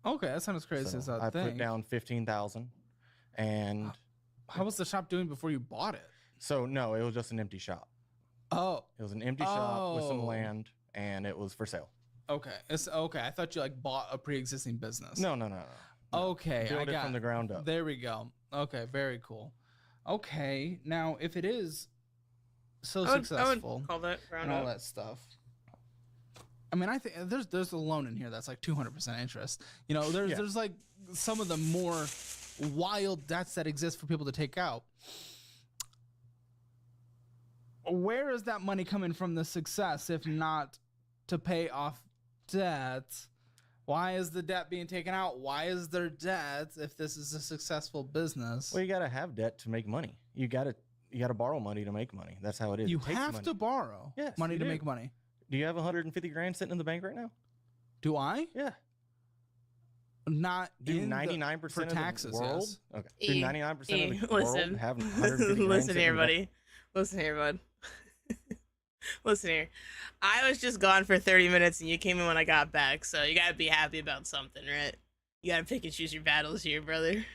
Okay, that sounds crazy So as I I think. put down 15,000, and How was the shop doing before you bought it? so no, it was just an empty shop. Oh, It was an empty shop with some land, and it was for sale. okay. It's okay. I thought you like bought a pre-existing business. No. Okay, Build it from the ground up. There we go. Okay, very cool. Okay, now if it is so successful, I would call that ground and all up. that stuff. I mean, I think there's a loan in here that's like 200% interest. You know, there's like some of the more wild debts that exist for people to take out. Where is that money coming from, the success, if not to pay off debt? Why is the debt being taken out? Why is there debt if this is a successful business? Well, you gotta have debt to make money. You gotta borrow money to make money. That's how it is. You It takes have money. to borrow Yes, money you to do. make money. Do you have 150 grand sitting in the bank right now? Do I? Yeah. Not Do in 99% for of taxes, the world? yes. Okay. Do 99% of the listen. world have 150 grand Listen sitting here, in the bank? buddy. Listen here, bud. Listen here. I was just gone for 30 minutes and you came in when I got back, so you gotta be happy about something, right? You gotta pick and choose your battles here, brother.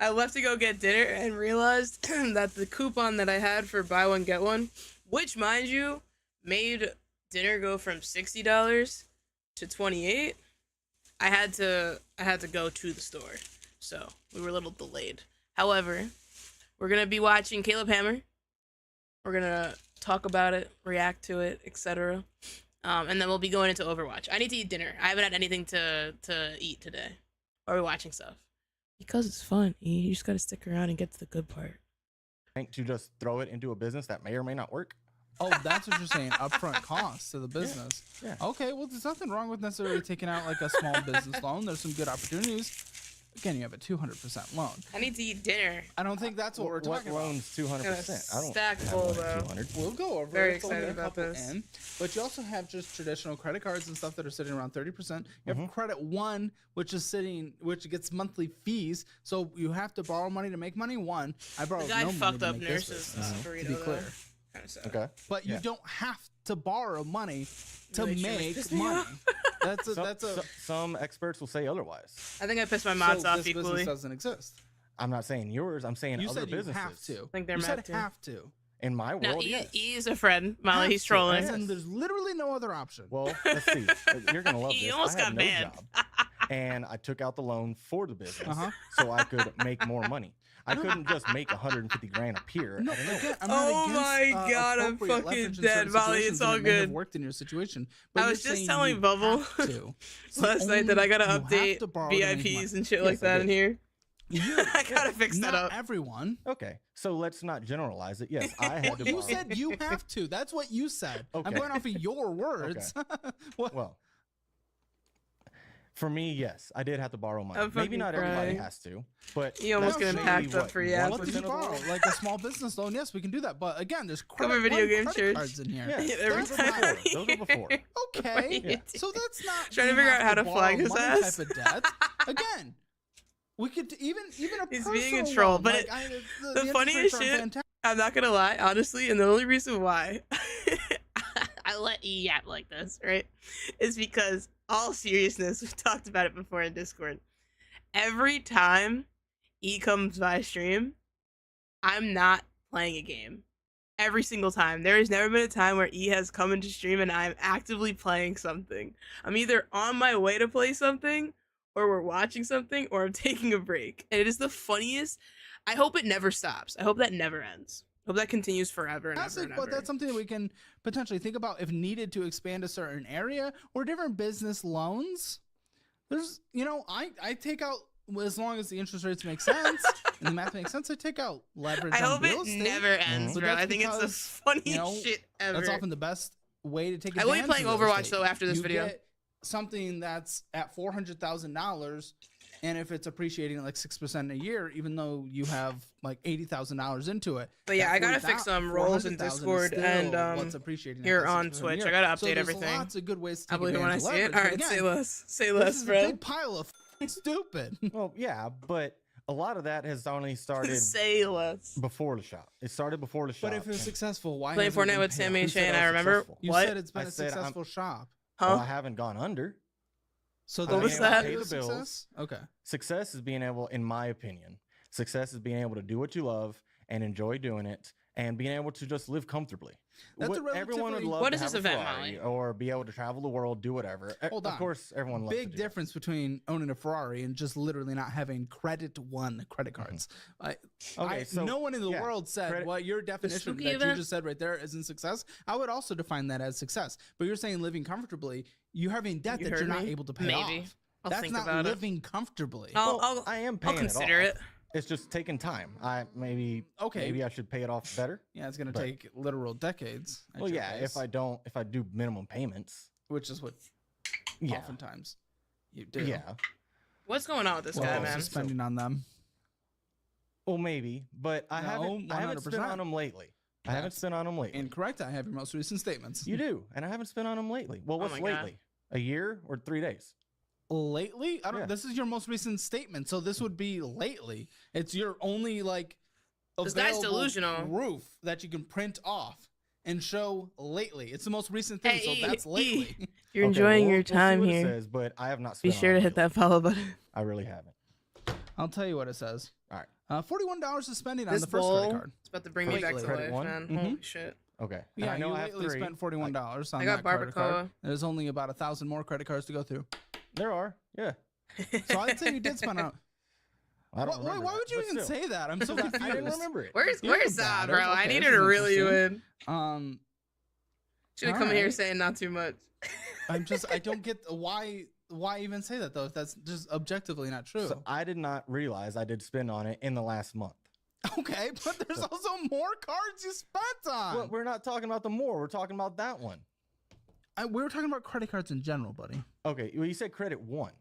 I left to go get dinner and realized that the coupon that I had for buy one get one, which mind you, made dinner go from $60 to $28. I had to go to the store, so we were a little delayed. However, we're gonna be watching Caleb Hammer. We're gonna talk about it, react to it, etc. And then we'll be going into Overwatch. I need to eat dinner. I haven't had anything to eat today. Or we're watching stuff. Because it's fun. You just gotta stick around and get to the good part. To just throw it into a business that may or may not work. Oh, that's what you're saying. Upfront costs to the business. Yeah. Okay, well, there's nothing wrong with necessarily taking out like a small business loan. There's some good opportunities. Again, you have a 200% loan. I need to eat dinner. I don't think that's what we're talking What about. loan's 200%? I don't Stack have full, one at though. 200. We'll go over Very it. It's only excited a about couple this. in, but you also have just traditional credit cards and stuff that are sitting around 30%. You have Credit One, which gets monthly fees. So you have to borrow money to make money. One, I borrowed The guy no money fucked to up make this nurses business, burrito, to be clear. though. Kind of sad. Okay. But you Yeah. don't have to borrow money to Really truly make pissed me money. off. Some experts will say otherwise. I think I pissed my mods so off this equally. business doesn't exist. I'm not saying yours. I'm saying You other said you businesses. have to. think they're you said mad too. have to. In my No, world, he, yes. he's a friend. Molly, Have he's to. trolling. As in, there's literally no other option. Well, let's see. You're gonna love He this. almost I had got no banned. job, and I took out the loan for the business Uh-huh. so I could make more money. I couldn't just make 150 grand appear. No, out of nowhere. again, I'm not Oh against, my God, I'm appropriate fucking leverage in dead, certain Molly, it's situations, and all it may have good. worked in your situation. But I you're was just saying telling you Bubble have to. It's the last night that I gotta only- you have update to borrow to make VIPs money. and shit Yes, like I that in did. here. You, I gotta fix that not up. everyone. Okay, so let's not generalize it. Yes, I had to You borrow. said you have to. That's what you said. I'm Okay. going off of your words. What? Well, for me, yes, I did have to borrow money. I'm Maybe fucking not everybody crying. has to, but You almost that's getting maybe, packed up what, for yeah. 1% What did you of the borrow? world? Like a small business loan? Yes, we can do that. But again, there's Cover credit, video one game credit church. cards in here. Yeah, Every those are time before. Those are before. Okay, Yeah. so that's not Trying to you figure have out how to borrow flag his money ass. Type of debt. Again, we could even a He's personal being a troll, loan, but like, the interest funniest rates aren't shit- fantastic. I'm not gonna lie, honestly, and the only reason why I let E yap like this, right, is because, all seriousness, we've talked about it before in Discord. Every time E comes by stream, I'm not playing a game. Every single time. There has never been a time where E has come into stream and I'm actively playing something. I'm either on my way to play something, or we're watching something, or I'm taking a break. And it is the funniest. I hope it never stops. I hope that never ends. I hope that continues forever and ever Fantastic, and but ever. that's something that we can potentially think about if needed to expand a certain area or different business loans. There's, I take out, as long as the interest rates make sense and the math makes sense, I take out leverage I on hope real it estate. never ends, But bro. that's I think it's the because, funniest shit ever. That's often the best way to take I will advantage be playing of real Overwatch, estate. though, after this You video. get something that's at $400,000, and if it's appreciating like 6% a year, even though you have like $80,000 into it. But yeah, that I gotta fix some roles in 400,000 is Discord still and what's appreciating here at on 6% a Twitch. year. I gotta So update there's everything. lots of good ways to I take believe it when I advantage see of it. leverage. All right, But say again, less. Say this less, is a bro. big pile of stupid. Well, yeah, but a lot of that has only started Say less. before the shop. It started before the shop. But if it's successful, why Playing hasn't it Fortnite been with paid Sammy off? and Who said Shane, I I was remember. successful? You What? said it's been I a said I'm- successful shop. Huh? Well, I haven't gone under. So What was that? Pay the success? bills. Okay. Success is being able, in my opinion, success is being able to do what you love and enjoy doing it, and being able to just live comfortably. That's a Everyone would relatively- love What to is have this a event, Ferrari Molly? or be able to travel the world, do whatever. Hold Of on. course, everyone loves to Big do difference between owning a Ferrari and just literally not having credit Mm-hmm. cards. Okay, so no one in the yeah, world said credit- what your definition spooky that you event? just said right there isn't success. I would also define that as success. But you're saying living comfortably, you having debt You that you're heard not me? able to pay Maybe. off. I'll That's think not about it. living comfortably. I'll I am I'll paying consider it off. it. It's just taking time. Maybe I should pay it off better. Yeah, it's gonna But- take literal decades. at Well, your yeah, pace, if I do minimum payments, which is what yeah, oftentimes you do. yeah. What's going on with this Well, guy, also man? spending on them. Well, maybe, but I No, haven't spent 100%. on them lately. I haven't That's spent on them lately. Incorrect. I have your most recent statements. You do, and I haven't spent on them lately. Well, what's my God. lately? A year or 3 days? Lately? I don't. Yeah. This is your most recent statement, so this would be lately. It's your only like This guy's available delusional. proof that you can print off and show lately. It's the most recent thing, Hey, so that's lately. You're Okay, enjoying well, your we'll see time what it here. says, but I have not Be spent on sure to them hit that lately. follow button. I really haven't. I'll tell you what it says. All right. $41 is spending on This the first bowl, credit card. it's about to bring me back to Credit life, one? man. Mhm. Holy shit. Okay. And Yeah, I know you I have lately 3. spent $41 on I got that credit card. barbacoa. There's only about 1,000 more credit cards to go through. There are. Yeah. So I'd say you did spend on. I don't Why remember would that, you but even still. say that? I'm so confused. I didn't remember it. Where's You where's know that, about bro? it. I Okay, needed this to is reel you interesting. in. Should have come alright. here saying not too much. I don't get why even say that though if that's just objectively not true. So I did not realize I did spend on it in the last month. Okay, but there's also more cards you spent on. Well, we're not talking about the more. We're talking about that one. We were talking about credit cards in general, buddy. Okay. Well, you said credit 1,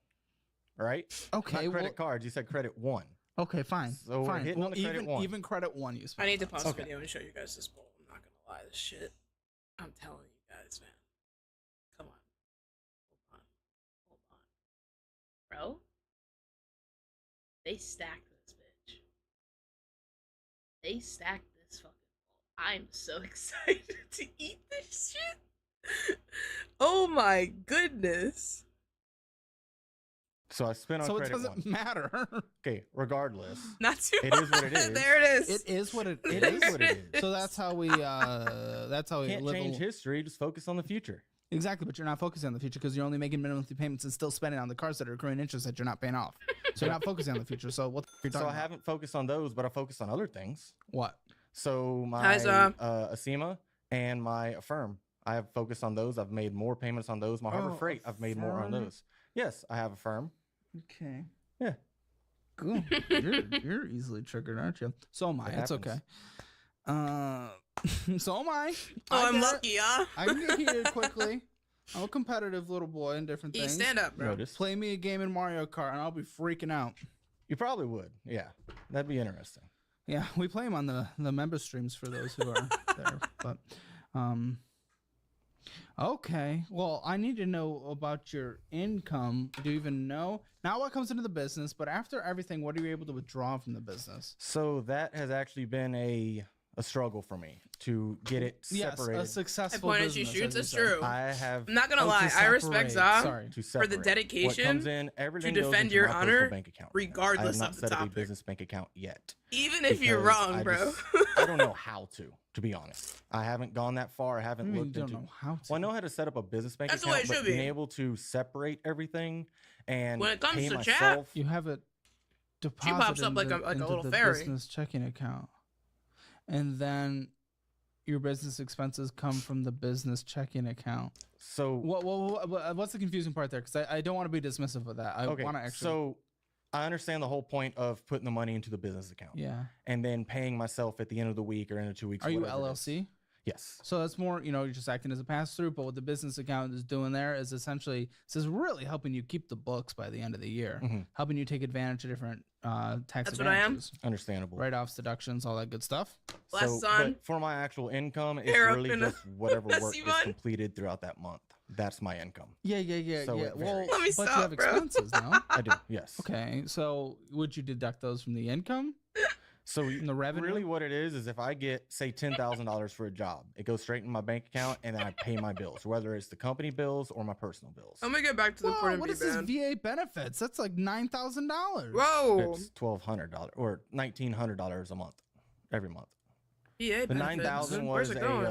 right? Okay, Not credit well, cards. You said credit 1. okay, fine. So we're fine. hitting on the credit even one. even credit one you spent. I need to on. pause the Okay. video and show you guys this bowl. I'm not gonna lie, this shit. I'm telling you guys, man. Come on. Hold on. Bro. They stacked this bitch. They stacked this fucking bowl. I'm so excited to eat this shit. Oh my goodness. So I spent on So it credit doesn't 1. matter. Okay. Regardless. Not too It much. is what it is. There it is. It is what it It is. is what it is. So that's how we Can't live. change history. Just focus on the future. Exactly, but you're not focusing on the future because you're only making minimum monthly payments and still spending on the cards that are accruing interest that you're not paying off. So you're not focusing on the future. So what you're So talking I about? haven't focused on those, but I focused on other things. What? So my How's, Acima and my Affirm, I have focused on those. I've made more payments on those. My Harbor Oh, Freight, I've made more on Affirm? those. Yes, I have Affirm. Okay. Yeah. Cool. You're easily triggered, aren't you? So am I. It It's okay. happens. So am I. Oh, I I'm get it. lucky, huh? I can get heated quickly. I'm a competitive little boy in different E, things. stand up, bro. Notice. Play me a game in Mario Kart and I'll be freaking out. You probably would. Yeah, that'd be interesting. Yeah, we play them on the member streams for those who are there. But okay. Well, I need to know about your income. Do you even know? Not what comes into the business, but after everything, what are you able to withdraw from the business? So that has actually been a struggle for me to get it Yes, separated. a successful Point as business. you shoot, as you that's say. true. I have I'm not gonna Oh, to lie, I respect separate. Za Sorry. to separate what dedication comes in, everything to goes defend into your my personal honor, bank account. regardless I have not of the set up a topic. business bank account yet. Even if you're because wrong, I bro. just- I don't know how to be honest. I haven't gone that far. I I haven't mean, you looked don't into. know how to. Well, I know how to set up a business bank That's the way account, it but should being be. able to separate everything and When it comes pay to chat, myself, You have it deposited pops up like a into little the fairy. business checking account, and then your business expenses come from the business checking account. so What's the confusing part there? Because I don't want to be dismissive of that. I okay, want to actually. so I understand the whole point of putting the money into the business account Yeah. and then paying myself at the end of the week or end of 2 weeks. Are you whatever it is. LLC? Yes. So that's more, you're just acting as a pass through. But what the business account is doing there is essentially, this is really helping you keep the books by the end of the year, Mhm. helping you take advantage of different tax That's what I am. advantages, Understandable. write-offs, deductions, all that good stuff. Last son. But for my actual income, it's Hair up really in a just whatever messy work is bun. completed throughout that month. That's my income. Yeah. So Yeah. it Well, varies. Let me but you stop, have bro. expenses now. I do. Yes. Okay, so would you deduct those from the income? So in the revenue? really what it is if I get, say, $10,000 for a job, it goes straight in my bank account and then I pay my bills, whether it's the company bills or my personal bills. I'm gonna get back to the Whoa, point what is this VA benefits? That's like $9,000. Whoa. It's $1,200 or $1,900 a month, every month. VA The benefits. $9,000 Where's was it going?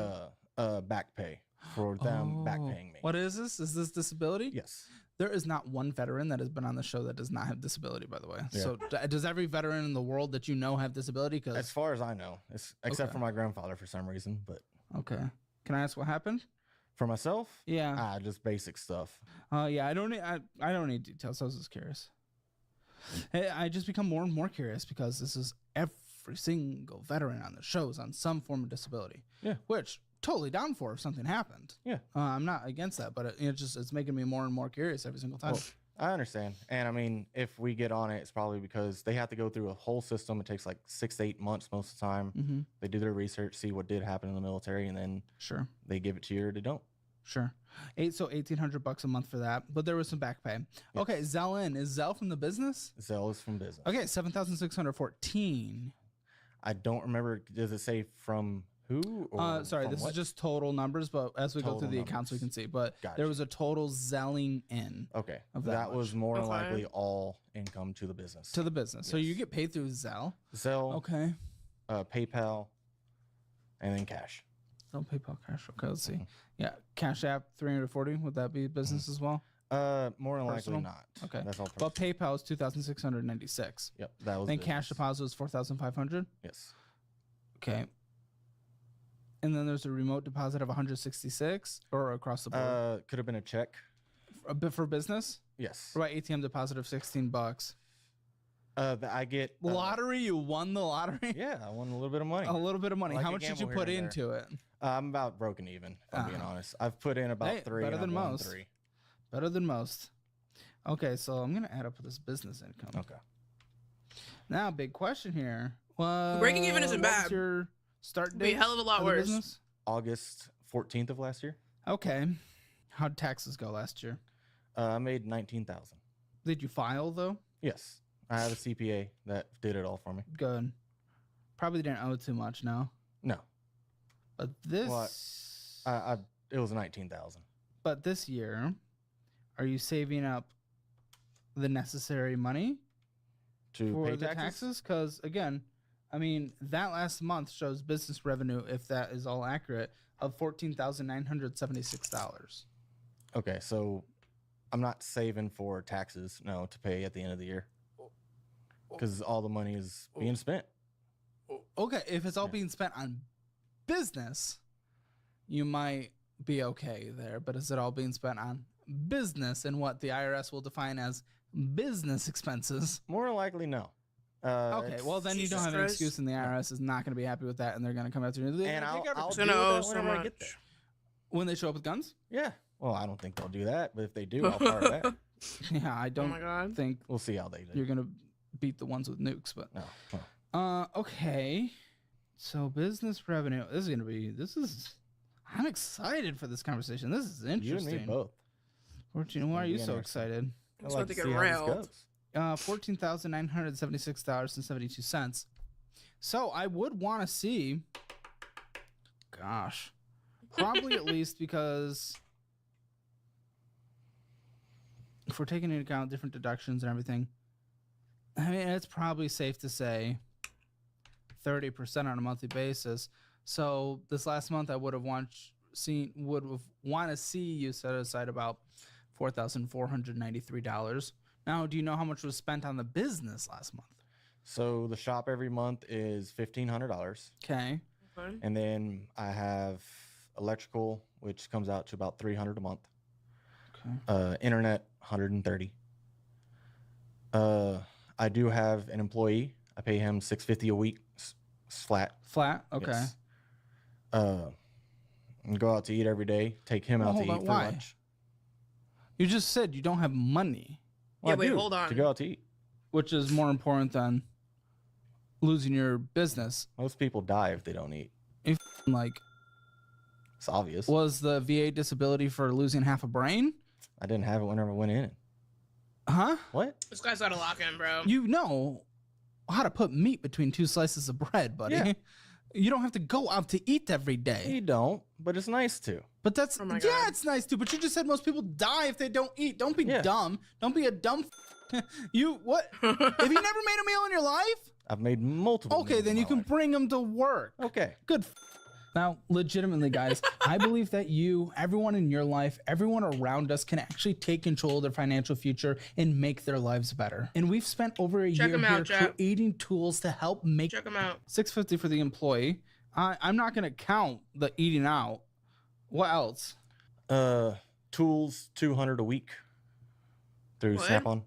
a back pay for them back paying me. What is this? Is this disability? Yes. There is not one veteran that has been on the show that does not have disability, by the way. Yeah. So does every veteran in the world that you know have disability? As far as I know, except Okay. for my grandfather for some reason, but Okay. Can I ask what happened? for myself, Yeah. just basic stuff. Yeah. I don't need details. I was just curious. Hey, I just become more and more curious because this is every single veteran on the show is on some form of disability. Yeah. Which totally down for if something happened. Yeah. I'm not against that, but it's making me more and more curious every single time. Well, I understand. And I mean, if we get on it, it's probably because they have to go through a whole system. It takes like 6 to 8 months most of the time. Mm-hmm. They do their research, see what did happen in the military, and then Sure. they give it to you or they don't. Sure. So $1,800 a month for that, but there was some back pay. Okay, Zell in. Is Zell from the business? Zell is from business. Okay, 7,614. I don't remember. Does it say from who? Or Sorry, from this what? is just total numbers, but as we go through Total the accounts, we can numbers. see. But Gotcha. there was a total zelling in Okay. of That, that was much. more than Okay. likely all income to the business. to the business. So you Yes. get paid through Zell. Zell, Okay. PayPal, and then cash. Zell, PayPal, Cash. Okay, let's see. Mhm. Yeah, Cash App 340. Would that be business as well? More than Personal? likely not. Okay. That's all. But PayPal is 2,696. Yep. That was. Then business. cash deposit was 4,500. Yes. Okay. And then there's a remote deposit of 166 or across the board. Could have been a check. A bit for business? Yes. Right, ATM deposit of $16. I get Lottery, you won the lottery? Yeah, I won a little bit of money. A little bit of money. Like How a much did you gamble here put and there. into it? I'm about broken even. If I'm being Ah. honest. I've put in about Hey, 3. better and than I've won most. 3. Better than most. Okay, so I'm gonna add up this business income. Okay. Now, big question here. Well, Breaking even isn't what was bad. your start Be a date hell of a lot of the worse. business? August 14th of last year. Okay. How'd taxes go last year? I made 19,000. Did you file though? Yes. I have a CPA that did it all for me. Good. Probably didn't owe too much now. No. But this Well, it was 19,000. but this year, are you saving up the necessary money To for pay the taxes? taxes? Because again, I mean that last month shows business revenue, if that is all accurate, of $14,976. Okay, so I'm not saving for taxes, no, to pay at the end of the year. Because all the money is being spent. Okay, if it's all Yeah. being spent on business, you might be okay there. But is it all being spent on business and what the IRS will define as business expenses? More than likely, no. Okay, well then you don't Jesus have an Christ. excuse, and the IRS is not going to be happy with that, and they're going to come after you. And I'll It's deal gonna owe with that so whenever I get there. much. When they show up with guns? Yeah. Well, I don't think they'll do that, but if they do, I'll fire back. Yeah, I Oh don't my god. think We'll see how they do. you're going to beat the ones with nukes, but No. Well, okay. So business revenue. I'm excited for this conversation. This is you and interesting. me both. 14, why are It'll you be so interesting. excited? I'm just about to get railed. $14,976.72. So I would want to see, gosh, probably at least because if we're taking into account different deductions and everything, I mean, it's probably safe to say 30% on a monthly basis. So this last month, I would have want to see you set aside about $4,493. Now, do you know how much was spent on the business last month? So the shop every month is $1,500. Okay. Okay. And then I have electrical, which comes out to about $300 a month. Okay. Internet, $130. I do have an employee. I pay him $650 a week, flat. Flat. Okay. Yes. And go out to eat every day. Take him out to hold on, eat for why? lunch. You just said you don't have money, Well, Yeah, I wait, do, hold on. To go out to eat. which is more important than losing your business. Most people die if they don't eat. Like, It's obvious. was the VA disability for losing half a brain? I didn't have it whenever I went in. Huh? What? This guy's out of lock-in, bro. You know, how to put meat between two slices of bread, buddy. Yeah. You don't have to go out to eat every You day. don't, but it's nice to. But that's Oh my yeah, God. it's nice too. But you just said most people die if they don't eat. Don't be Yeah. dumb. Don't be a dumb. You what? Have you never made a meal in your life? I've made multiple. Okay, meals then in you my can life. bring them to work. Okay. Good. Now, legitimately, guys, I believe that you, everyone in your life, everyone around us can actually take control of their financial future and make their lives better. And we've spent over a Check year 'em here out, chat. creating tools to help make Check them out. $650 for the employee. I'm not going to count the eating out. What else? Tools 200 a week through What? Snap-on.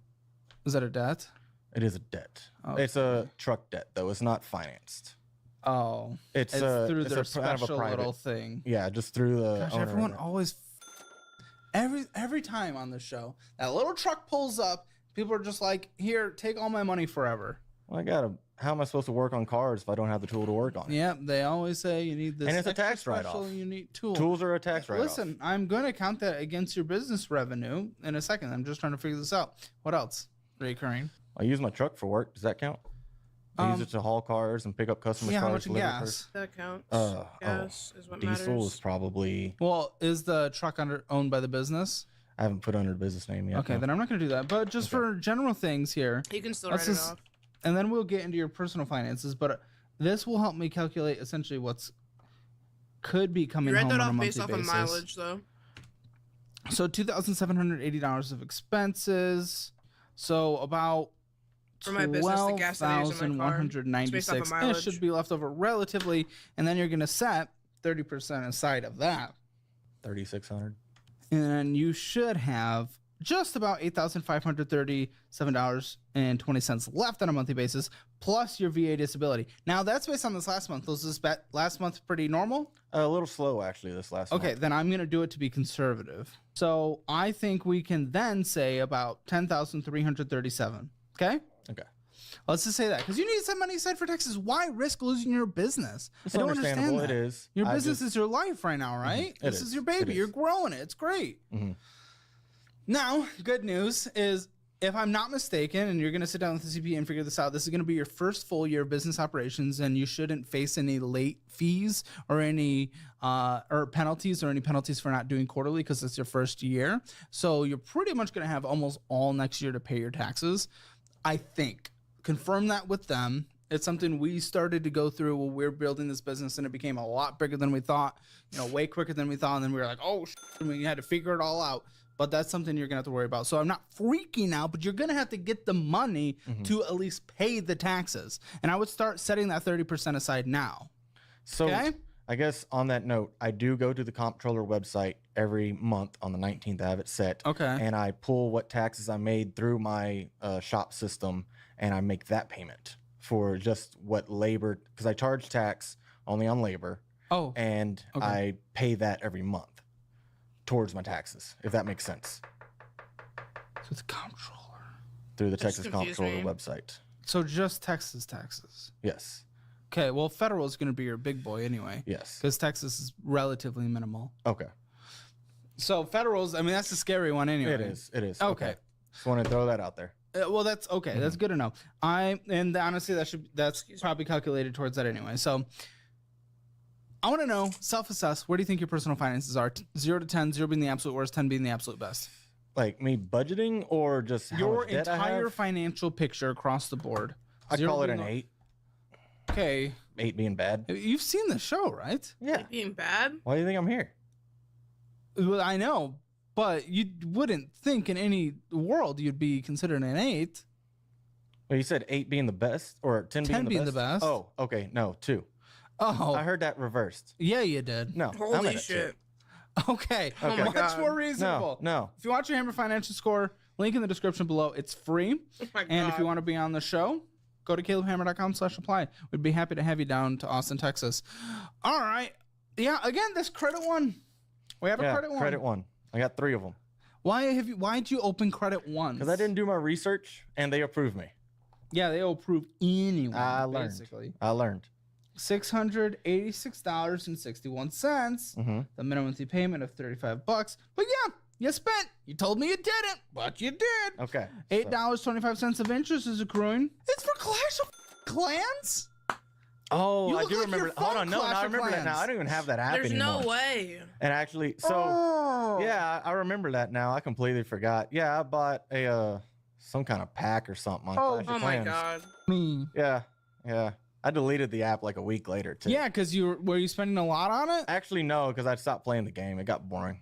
Is that a debt? It is a debt. It's a truck debt though. It's not financed. Oh, It's through it's their a kind of a special private. little thing. Yeah, just through the Gosh, owner. everyone always every time on the show, that little truck pulls up, people are just like, "Here, take all my money forever." Well, I gotta. How am I supposed to work on cars if I don't have the tool to work on it? Yeah, they always say you need this And it's a extra tax special write-off. unique tool. Tools are a tax write-off. Listen, I'm going to count that against your business revenue in a second. I'm just trying to figure this out. What else? Recurring. I use my truck for work. Does that count? I use Um, it to haul cars and pick up customers' Yeah, cars. how much in deliver gas? cars. That counts. Oh, Gas is what Diesel matters. is probably. Well, is the truck owned by the business? I haven't put under the business name yet. Okay, no. then I'm not going to do that. But just for general things here, You can still let's write it just- off. and then we'll get into your personal finances. But this will help me calculate essentially what's could be coming You write home that on a off monthly based off basis. of mileage, though. So $2,780 of expenses. So about For my business, the gas that I use in my car, it's based off of 12,196 mileage. should be left over relatively, and then you're going to set 30% aside of that. 3,600. And then you should have just about $8,537.20 left on a monthly basis, plus your VA disability. Now that's based on this last month. Was this last month pretty normal? A little slow actually this last Okay, month. then I'm going to do it to be conservative. So I think we can then say about 10,337. Okay? Okay. Let's just say that because you need some money aside for taxes. Why risk losing your business? It's I don't understand understandable. that. It is. Your I business just- is your life right now, right? It This is. is your It baby. is. You're growing it. It's great. Mhm. Now, good news is, if I'm not mistaken, and you're going to sit down with the CPA and figure this out, this is going to be your first full year of business operations, and you shouldn't face any late fees or any penalties for not doing quarterly because it's your first year. So you're pretty much going to have almost all next year to pay your taxes. I think. Confirm that with them. It's something we started to go through when we were building this business, and it became a lot bigger than we thought, way quicker than we thought. And then we were like, oh, and we had to figure it all out. But that's something you're going to have to worry about. So I'm not freaking out, but you're going to have to get the money to at least pay the taxes. And I would start setting that 30% aside now. So Okay? I guess on that note, I do go to the comptroller website every month on the 19th. I have it set. Okay. And I pull what taxes I made through my shop system, and I make that payment for just what labor, because I charge tax only on labor, Oh, and Okay. I pay that every month towards my taxes, if that makes sense, so it's comptroller. through the That just Texas confused Comptroller me. website. So just Texas taxes. Yes. Okay, well, federal is going to be your big boy anyway. Yes. Because Texas is relatively minimal. Okay. So federals, I mean, that's the scary one anyway. It is. It is. Okay. Just want to throw that out there. Well, that's okay. That's good to know. And honestly, that's probably calculated towards that anyway. So I want to know, self-assess, where do you think your personal finances are? 0 to 10, 0 being the absolute worst, 10 being the absolute best. Like me budgeting or just how Your much debt I entire have? financial picture across the board. I 0 call it being an the- 8. Okay. 8 being bad. You've seen the show, right? Yeah. Being bad? Why do you think I'm here? Well, I know, but you wouldn't think in any world you'd be considered an 8. Well, you said 8 being the best or 10 being, 10 the, being best? the best. Oh, okay. No, 2. Oh, I heard that reversed. yeah, you did. No. I'm Holy at a shit. 2. Okay. Oh my Much God. more No, reasonable. no. If you want your Hammer Financial Score, link in the description below. It's free. Oh my God. And if you want to be on the show, go to calebhammer.com/apply. We'd be happy to have you down to Austin, Texas. All right. Yeah, again, this credit one. We have a Yeah, credit one. credit one. I got 3 of them Why'd you open credit one? because I didn't do my research and they approved me. Yeah, they approve anyone. I learned. Basically. I learned. $686.61. Mm-hmm. The minimum monthly payment of $35. But yeah, you spent. You told me you didn't, but you did. Okay. so- $8.25 of interest is accruing. It's for Clash of Clans? Oh, You I look do like remember. you're Hold from on, no, Clash I of remember that now. Clans. I don't even have that app There's anymore. no way. And actually, so Oh. yeah, I remember that now. I completely forgot. Yeah, I bought a some kind of pack or something on Oh. Clash of Oh my Clans. god. Me. Yeah. I deleted the app like a week later too. Yeah, because were you spending a lot on it? Actually, no, because I stopped playing the game. It got boring.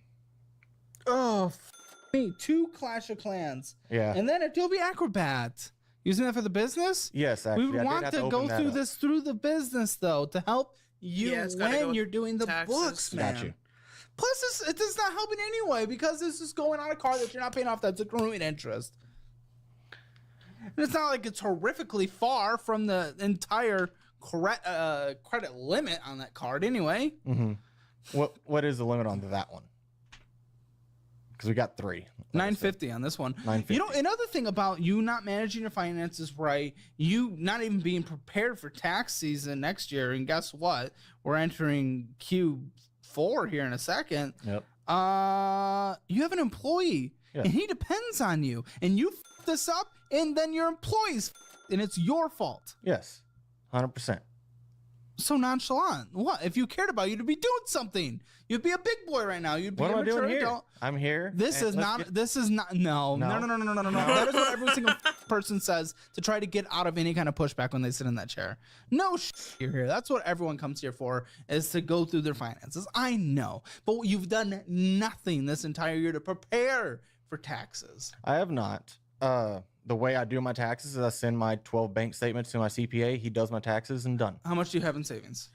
Oh, me. 2 Clash of Clans. Yeah. And then Adobe Acrobat. Using that for the business? Yes, actually, We would I did want have to open go that through up. this through the business, though, to help you Yeah, it's gotta go when with you're doing the taxes. books, man. Got you. Plus, it does not help in any way because this is going on a car that you're not paying off that's accruing interest. And it's not like it's horrifically far from the entire credit limit on that card anyway. Mm-hmm. What is the limit on that one? Because we got 3. Like I said. $950 on this one. $950. You know, another thing about you not managing your finances right, you not even being prepared for tax season next year, and guess what? We're entering Q4 here in a second. Yep. You have an employee, Yeah. and he depends on you, and you f this up, and then your employee's and it's your fault. Yes. 100%. So nonchalant. What? If you cared about you to be doing something, you'd be a big boy right now. You'd be What a am I mature doing here? adult. I'm here. This and is let's not. get- This is not. No. No. No. That is what every single person says to try to get out of any kind of pushback when they sit in that chair. No, you're here. That's what everyone comes here for, is to go through their finances. I know, but you've done nothing this entire year to prepare for taxes. I have not. The way I do my taxes is I send my 12 bank statements to my CPA. He does my taxes and done. How much do you have in savings?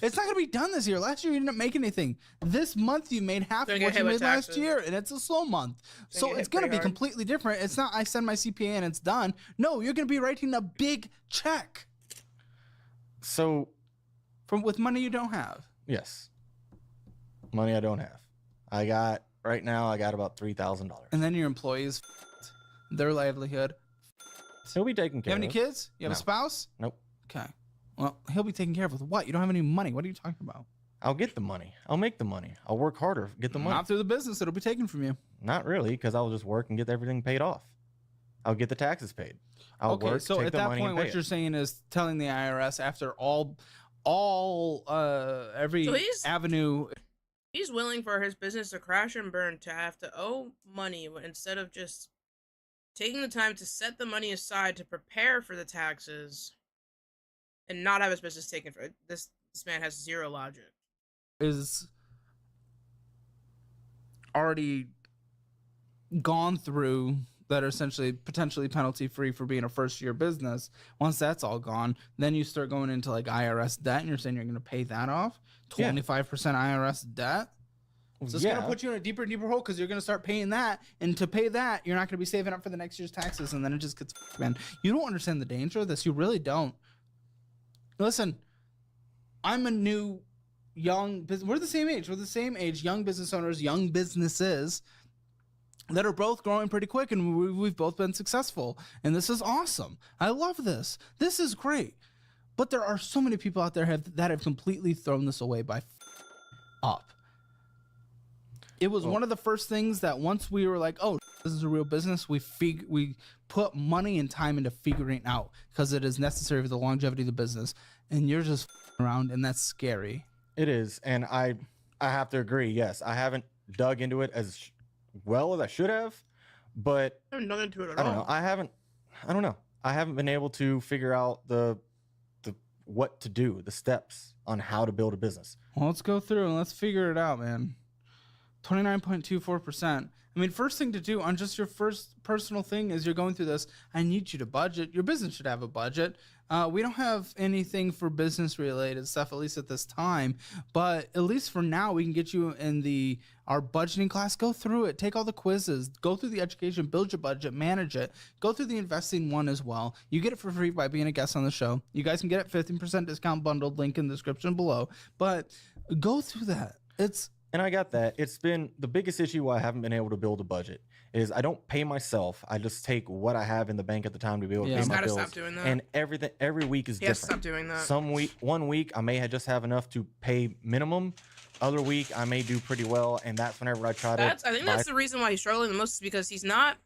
It's not going to be done this year. Last year you didn't make anything. This month you made half Gonna of get what hit you with made last taxes. year, and it's a slow month. So get it's hit going to pretty be hard. completely different. It's not I send my CPA and it's done. No, you're going to be writing a big check So, with money you don't have. yes. Money I don't have. Right now, I got about $3,000. And then your employees, their livelihood. He'll be taken You care have any of. kids? You have a No. spouse? Nope. Okay. Well, he'll be taken care of with what? You don't have any money. What are you talking about? I'll get the money. I'll make the money. I'll work harder, get the money. Not through the business. It'll be taken from you. Not really, because I'll just work and get everything paid off. I'll get the taxes paid. I'll Okay, work, so take at the that money point, and pay what it. you're saying is telling the IRS after every So he's- avenue. He's willing for his business to crash and burn to have to owe money instead of just taking the time to set the money aside to prepare for the taxes and not have his business taken for it. This man has zero logic. Is already gone through that are essentially potentially penalty free for being a first year business. Once that's all gone, then you start going into like IRS debt, and you're saying you're going to pay that off. Yeah. 25% IRS debt. So it's going to put you in a deeper and deeper hole because you're going to start paying that, and to pay that, you're not going to be saving up for the next year's taxes, and then it just gets man. You don't understand the danger of this. You really don't. Listen, I'm a new young business. We're the same age. We're the same age. Young business owners, young businesses that are both growing pretty quick, and we've both been successful. And this is awesome. I love this. This is great. But there are so many people out there that have completely thrown this away by up. It was one of the first things that once we were like, oh, this is a real business, we put money and time into figuring out because it is necessary for the longevity of the business. And you're just around, and that's scary. It is, and I have to agree. Yes, I haven't dug into it as well as I should have, but I have nothing to it at I all. don't know. I don't know. I haven't been able to figure out the what to do, the steps on how to build a business. Well, let's go through and let's figure it out, man. 29.24%. I mean, first thing to do on just your first personal thing is you're going through this. I need you to budget. Your business should have a budget. We don't have anything for business related stuff, at least at this time. But at least for now, we can get you in our budgeting class. Go through it. Take all the quizzes. Go through the education. Build your budget. Manage it. Go through the investing one as well. You get it for free by being a guest on the show. You guys can get it 15% discount bundled. Link in the description below. But go through that. And I got that. It's been the biggest issue why I haven't been able to build a budget is I don't pay myself. I just take what I have in the bank at the time to be able to Yeah. pay He's my gotta bills. stop doing that. And every week is He has to different. stop doing that. One week I may just have enough to pay minimum. Other week I may do pretty well, and that's whenever I try to. I think that's the reason why he's struggling the most is because he's not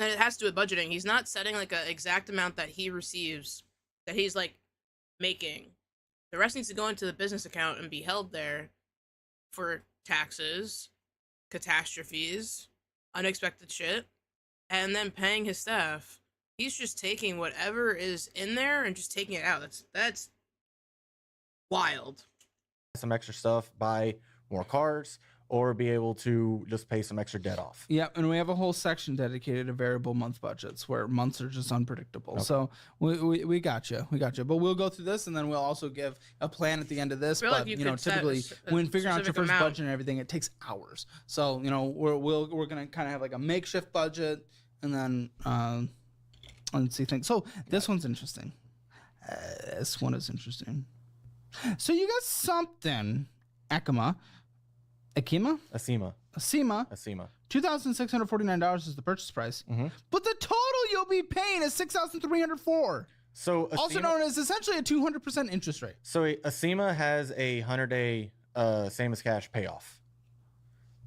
And it has to do with budgeting. He's not setting like an exact amount that he receives, that he's like making. The rest needs to go into the business account and be held there for taxes, catastrophes, unexpected shit, and then paying his staff. He's just taking whatever is in there and just taking it out. That's wild. Some extra stuff, buy more cars, or be able to just pay some extra debt off. Yep, and we have a whole section dedicated to variable month budgets where months are just unpredictable. Okay. So we got you, But we'll go through this, and then we'll also give a plan at the end of this. But you know, typically when figuring out your first budget and everything, it takes hours. So you know, we're gonna kind of have like a makeshift budget, and then let's see things. So this one's interesting. This one is interesting. So you got something, Acima. $2,649 is the purchase price, but the total you'll be paying is $6,304. So also known as essentially a 200% interest rate. So Acima has a 100-day same as cash payoff.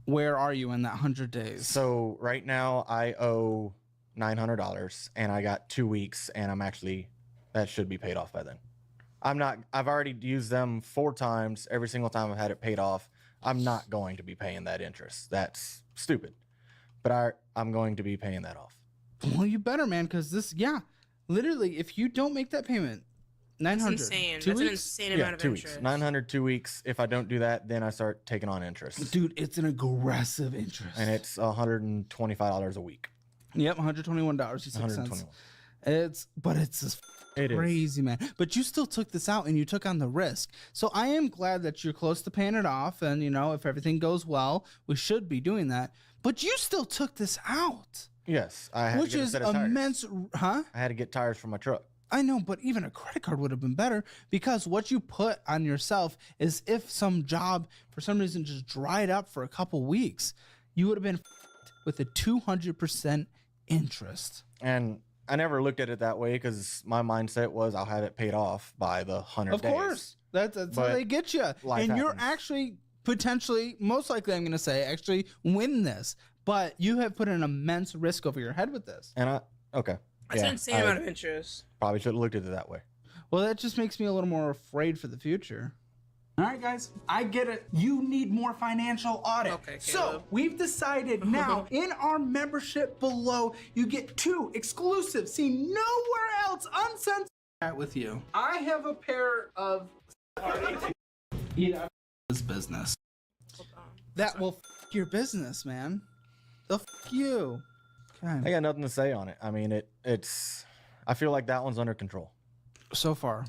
Where are you in that 100 days? So right now I owe $900, and I got 2 weeks, and that should be paid off by then. I've already used them 4 times. Every single time I've had it paid off. I'm not going to be paying that interest. That's stupid. But I'm going to be paying that off. Well, you better, man, because literally, if you don't make that payment, 900. That's insane. That's an insane amount of 2 interest. weeks. 900, 2 weeks. If I don't do that, then I start taking on interest. Dude, it's an aggressive interest. And it's $125 a week. Yep, $121.06. It's just crazy, man. But you still took this out and you took on the risk. So I am glad that you're close to paying it off. And, you know, if everything goes well, we should be doing that. But you still took this out. Yes. I had which to get is a set of immense, tires. huh? I had to get tires for my truck. I know, but even a credit card would have been better, because what you put on yourself is if some job for some reason just dried up for a couple weeks, you would have been with a 200% interest. And I never looked at it that way, because my mindset was I'll have it paid off by the 100 days. Of course. That's how they get you. And you're actually potentially, most likely, I'm going to say, actually win this. But you have put an immense risk over your head with this. And okay. That's an insane amount of interest. Probably should have looked at it that way. Well, that just makes me a little more afraid for the future. All right, guys, I get it. You need more financial audit. Okay, so we've decided now in our membership below, you get 2 exclusive, see nowhere else, uncensored with you. I have a pair of this business that will your business, man. The you. I got nothing to say on it. I mean, I feel like that one's under control. So far.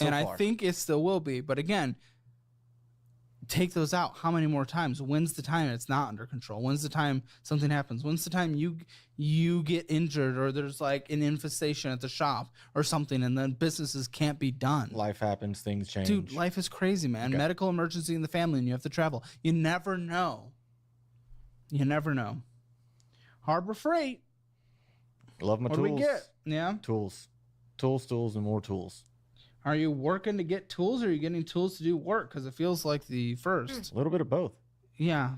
I think it still will be. But again, take those out. How many more times? When's the time it's not under control? When's the time something happens? When's the time you get injured, or there's like an infestation at the shop or something, and then businesses can't be done? Life happens. Things change. Dude, life is crazy, man. Okay. Medical emergency in the family, and you have to travel. You never know. You never know. Harbor Freight. Love my tools. What do we get? Yeah. Tools, and more tools. Are you working to get tools, or are you getting tools to do work? Because it feels like the first. A little bit of both. Yeah.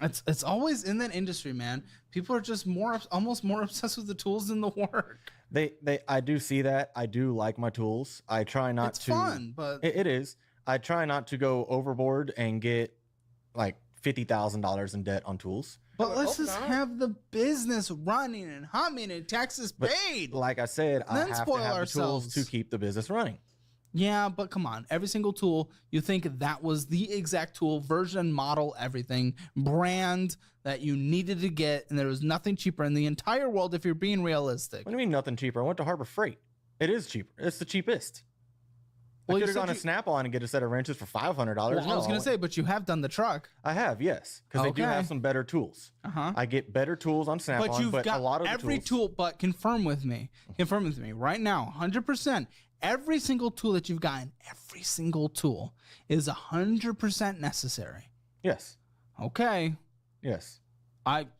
It's always in that industry, man. People are just almost more obsessed with the tools than the work. I do see that. I do like my tools. I try not to. It's fun, but it is. I try not to go overboard and get like $50,000 in debt on tools. But let's just have the business running and humming and taxes paid. Like I said, I have to have the tools to keep the business running. Yeah, but come on. Every single tool, you think that was the exact tool, version, model, everything, brand that you needed to get, and there was nothing cheaper in the entire world if you're being realistic. What do you mean nothing cheaper? I went to Harbor Freight. It is cheaper. It's the cheapest. Well, I could have gone to Snap-on and get a set of wrenches for $500. Well, I was going to say, but you have done the truck. I have, yes, because they do have some better tools. I get better tools on Snap-on, but you've got a lot of every tool. But confirm with me right now, 100%. Every single tool that you've gotten, every single tool is 100% necessary. Yes. Okay. Yes.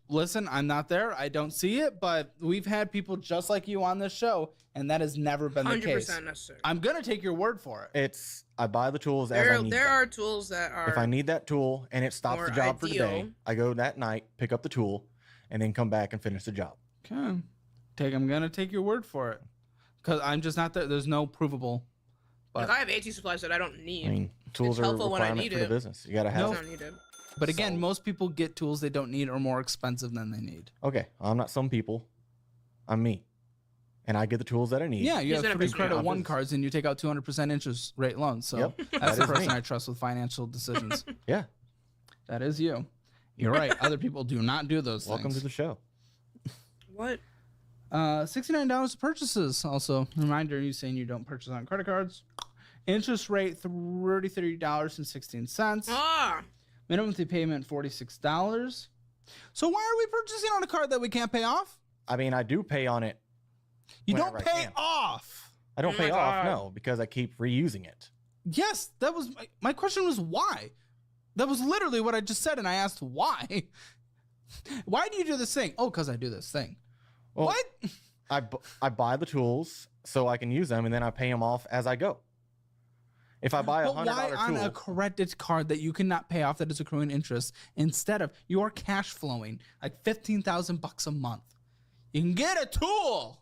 Listen, I'm not there. I don't see it, but we've had people just like you on this show, and that has never been the case. 100% necessary. I'm going to take your word for it. I buy the tools as I need There them. are tools that are. If I need that tool and it stops the job for today, I go that night, pick up the tool, and then come back and finish the job. Okay. I'm gonna take your word for it, because I'm just not there. There's no provable. Like, But I have AT supplies that I don't need. I mean, tools are a helpful when I requirement need for the it. business. You gotta I have. don't need it. but again, So- most people get tools they don't need or more expensive than they need. Okay, I'm not some people. I'm me, and I get the tools that I need. Yeah, you He's have gonna 3 piss me credit off. one cards and you take out 200% interest rate loans. So Yep, that's that the is person me. I trust with financial decisions. Yeah. That is you. You're right. Other people do not do those Welcome things. to the show. What? $69 of purchases. Also, reminder, you saying you don't purchase on credit cards. Interest rate $33.16. Ah, Minimum monthly payment $46. So why are we purchasing on a card that we can't pay off? I mean, I do pay on it. You Whenever don't I pay can. off. I don't Oh pay my off, God. no, because I keep reusing it. Yes, that was my question was why? That was literally what I just said, and I asked why. Why do you do this thing? Oh, because I do this thing. Well, What? I buy the tools so I can use them, and then I pay them off as I go. If I buy a But why $100 on tool, a credit card that you cannot pay off that is accruing interest instead of your cash flowing like $15,000 a month? You can get a tool.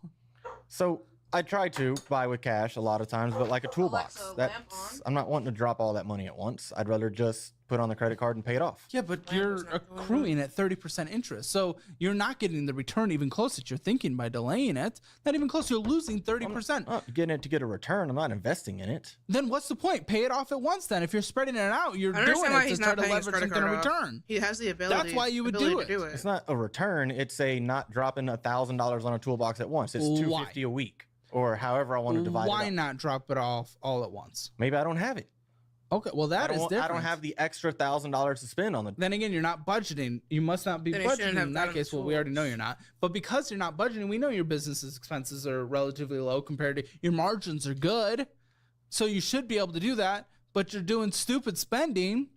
so I try to buy with cash a lot of times, but like a toolbox. Alexa, lamp on. I'm not wanting to drop all that money at once. I'd rather just put on the credit card and pay it off. Yeah, but Lamp you're is not going accruing at 30% interest. So you're not getting the return even close that you're thinking by delaying it. Not even close. You're losing 30%. I'm not getting it to get a return. I'm not investing in it. Then what's the point? Pay it off at once then. If you're spreading it out, you're I doing understand why it to he's try not to paying his leverage credit something in card off. return. He has the ability. why you would ability do to do it. it. It's not a return. It's a not dropping $1,000 on a toolbox at once. It's Why? $250 a week, or however I want to divide Why it up. not drop it off all at once? Maybe I don't have it. Okay, well that is different. I don't have the extra $1,000 to spend on the. Then again, you're not budgeting. You must not be Then you shouldn't budgeting have in that gotten case. Well, we already know tools. you're not. But because you're not budgeting, we know your business's expenses are relatively low compared to your margins are good. So you should be able to do that. But you're doing stupid spending,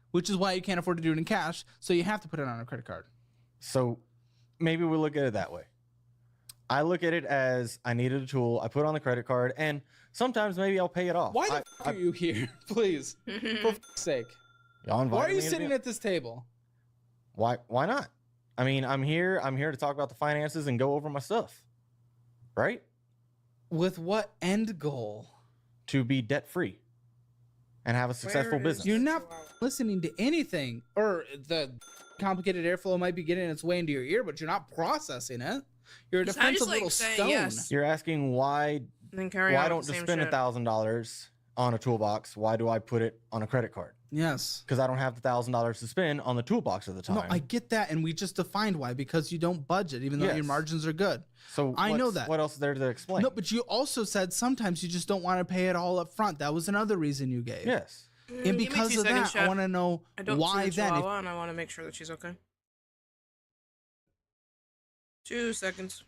which is why you can't afford to do it in cash. So you have to put it on a credit card. So maybe we look at it that way. I look at it as I needed a tool. I put it on the credit card, and sometimes maybe I'll pay it off. Why the f- are you here? Please, for f***'s sake. Y'all Why invited are you me to sitting be- at this table? Why not? I mean, I'm here to talk about the finances and go over my stuff. Right? With what end goal? To be debt free and have a successful Where is- business. You're not listening to anything, or the complicated airflow might be getting its way into your ear, but you're not processing it. You're a He's not defensive just, like, little saying stone. yes. You're asking why And then carry why on don't with just the same spend shit. $1,000 on a toolbox? Why do I put it on a credit card? Yes. Because I don't have the $1,000 to spend on the toolbox at the time. No, I get that, and we just defined why, because you don't budget, even though your Yes. margins are good. So I know what's- that. What else is there to explain? No, but you also said sometimes you just don't want to pay it all up front. That was another reason you gave. Yes. And Give me because 2 of seconds, that, I Chef. want to know I don't why see the then. If- chihuahua, and I want to make sure that she's okay. 2 seconds.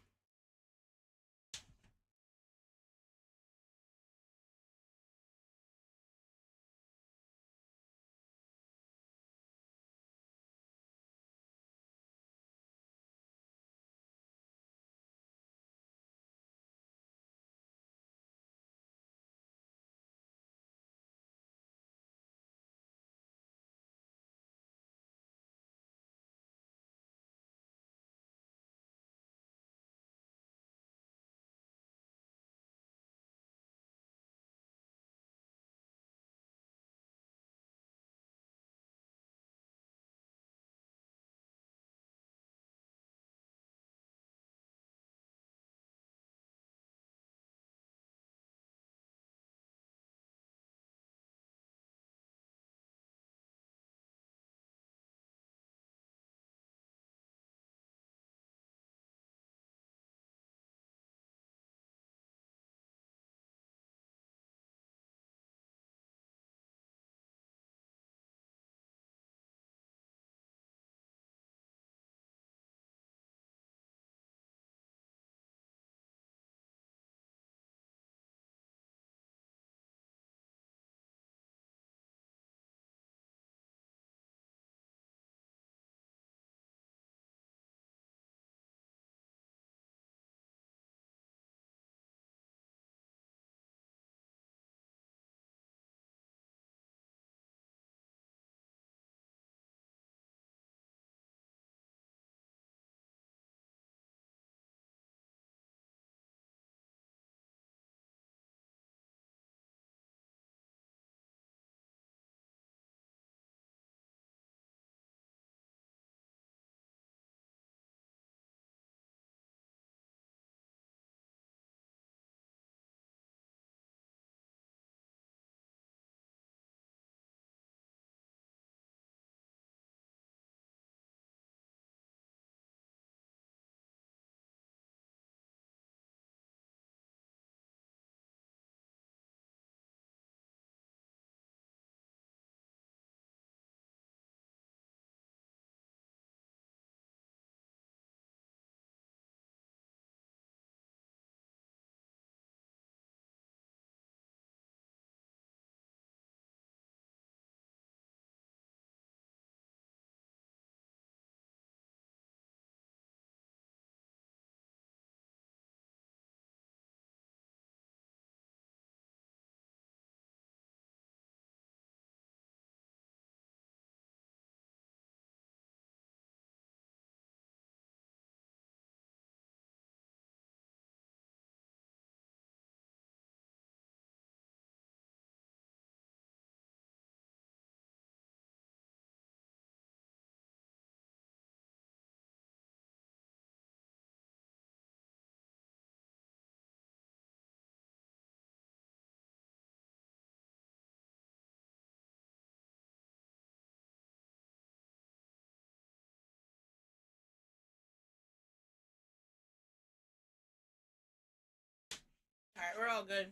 we're all good.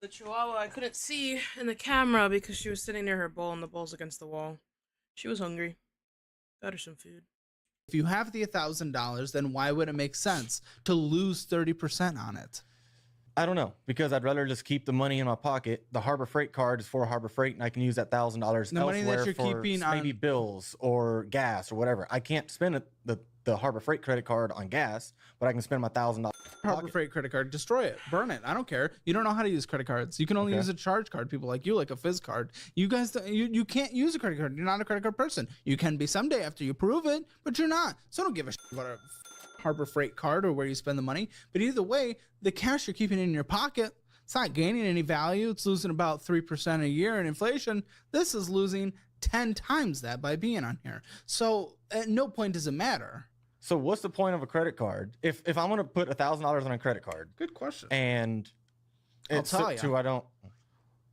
The Chihuahua I couldn't see in the camera because she was sitting near her bowl and the bowl's against the wall. She was hungry. Got her some food. If you have the $1,000, then why would it make sense to lose 30% on it? I don't know, because I'd rather just keep the money in my pocket. The Harbor Freight card is for Harbor Freight, and I can use that $1,000 money that elsewhere you're for keeping maybe on- bills or gas or whatever. I can't spend the Harbor Freight credit card on gas, but I can spend my $1,000. Harbor Freight credit card, destroy it, burn it. I don't care. You don't know how to use credit cards. You can only Okay. use a charge card. People like you, like a Fizz card. You guys, you can't use a credit card. You're not a credit card person. You can be someday after you prove it, but you're not. So don't give a shit about a Harbor Freight card or where you spend the money. But either way, the cash you're keeping in your pocket, it's not gaining any value. It's losing about 3% a year in inflation. This is losing 10 times that by being on here. So at no point does it matter. So what's the point of a credit card? If I'm going to put $1,000 on a credit card Good question. and I'll it's tell ya. to I don't.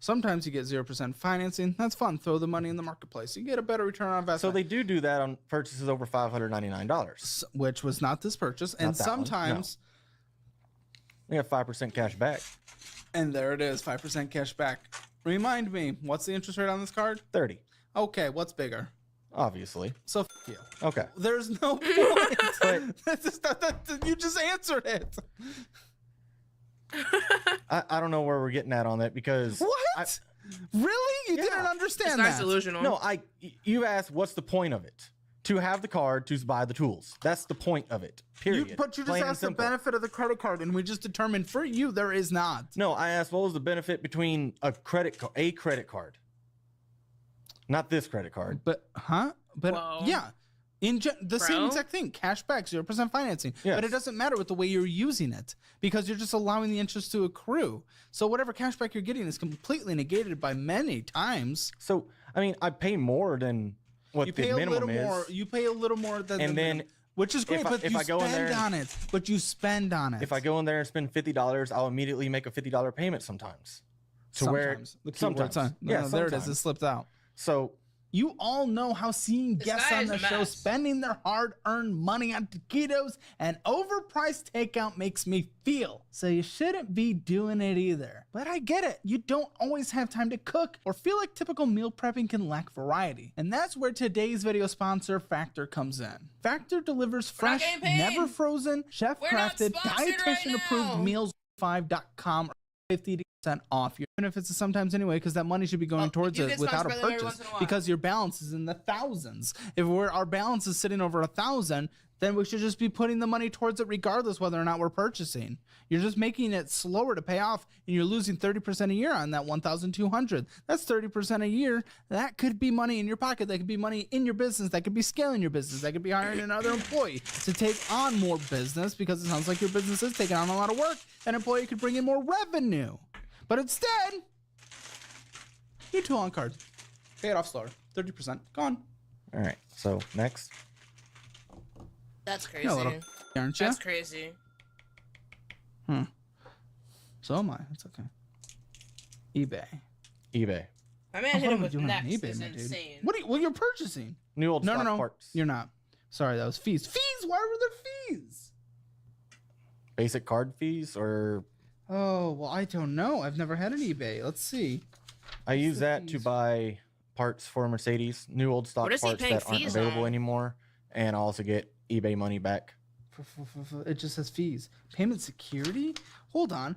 Sometimes you get 0% financing. That's fun. Throw the money in the marketplace. You get a better return on investment. So they do that on purchases over $599. Which was not this purchase. And that one, no. sometimes, We have 5% cash back. and there it is, 5% cash back. Remind me, what's the interest rate on this card? 30, Okay, what's bigger? obviously. So f you. Okay. There's no point. But- That's just you just answered it. I don't know where we're getting at on that because What? Really? You Yeah. didn't It's understand not that? delusional. you asked what's the point of it? To have the card to buy the tools. That's the point of it. Period. But you just Plain and asked the simple. benefit of the credit card, and we just determined for you there is not. No, I asked what was the benefit between a credit card. Not this credit card. But But Whoa. yeah, the same Bro. exact thing. Cash back, 0% financing. Yes. But it doesn't matter with the way you're using it because you're just allowing the interest to accrue. So whatever cash back you're getting is completely negated by many times. So I mean, I pay more than what You the pay a minimum little is. more. You pay a little more than And the then minimum, which is great. if I- But if you I go in there spend and- on it. But you spend on it. If I go in there and spend $50, I'll immediately make a $50 payment sometimes. To where sometimes the keyword sometimes. sign. No, Yeah, no, there it is. It sometimes. slipped out. So You all know how seeing This guests guy on is the a show mess. spending their hard-earned money on taquitos and overpriced takeout makes me feel. So you shouldn't be doing it either. But I get it. You don't always have time to cook or feel like typical meal prepping can lack variety. And that's where today's video sponsor, Factor, comes in. Factor delivers We're not fresh, getting paid. never frozen, We're not chef-crafted, sponsored right dietitian-approved now. meals. 5.com or 50% off your benefits of sometimes anyway, because that money should be going Well, towards you it get without a sponsored by them every purchase once in a while. because your balance is in the thousands. If our balance is sitting over 1,000, then we should just be putting the money towards it regardless whether or not we're purchasing. You're just making it slower to pay off, and you're losing 30% a year on that 1,200. That's 30% a year. That could be money in your pocket. That could be money in your business. That could be scaling your business. That could be hiring another employee to take on more business because it sounds like your business is taking on a lot of work. That employee could bring in more revenue. But instead, you two on card. Pay it off slower. 30%. Gone. all right. So next. That's crazy. You're a little, aren't you? That's crazy. So am I. It's okay. eBay. eBay. My man Oh, hit what him am I with doing on next. eBay, It's my dude? insane. What are you, well, you're purchasing. New old No, stock no, no. parts. You're not. Sorry, that was fees. Fees? Why were there fees? Basic card fees or Oh, well, I don't know. I've never had an eBay. Let's see. I use the that to fees? buy parts for Mercedes, new old stock What is he parts paying that aren't fees available on? anymore, and I also get eBay money back. It just says fees. Payment security? Hold on.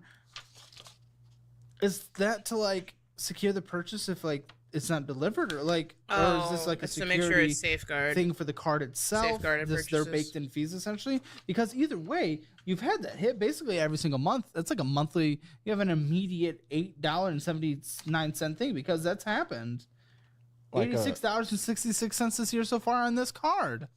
Is that to like secure the purchase if like it's not delivered or like or is this like a it's to make sure security it's safeguard. thing for the card itself? Safeguarded They're purchases. baked in fees essentially? Because either way, you've had that hit basically every single month. That's like a monthly, you have an immediate $8.79 thing because that's happened. Like a- $86.66 this year so far on this card.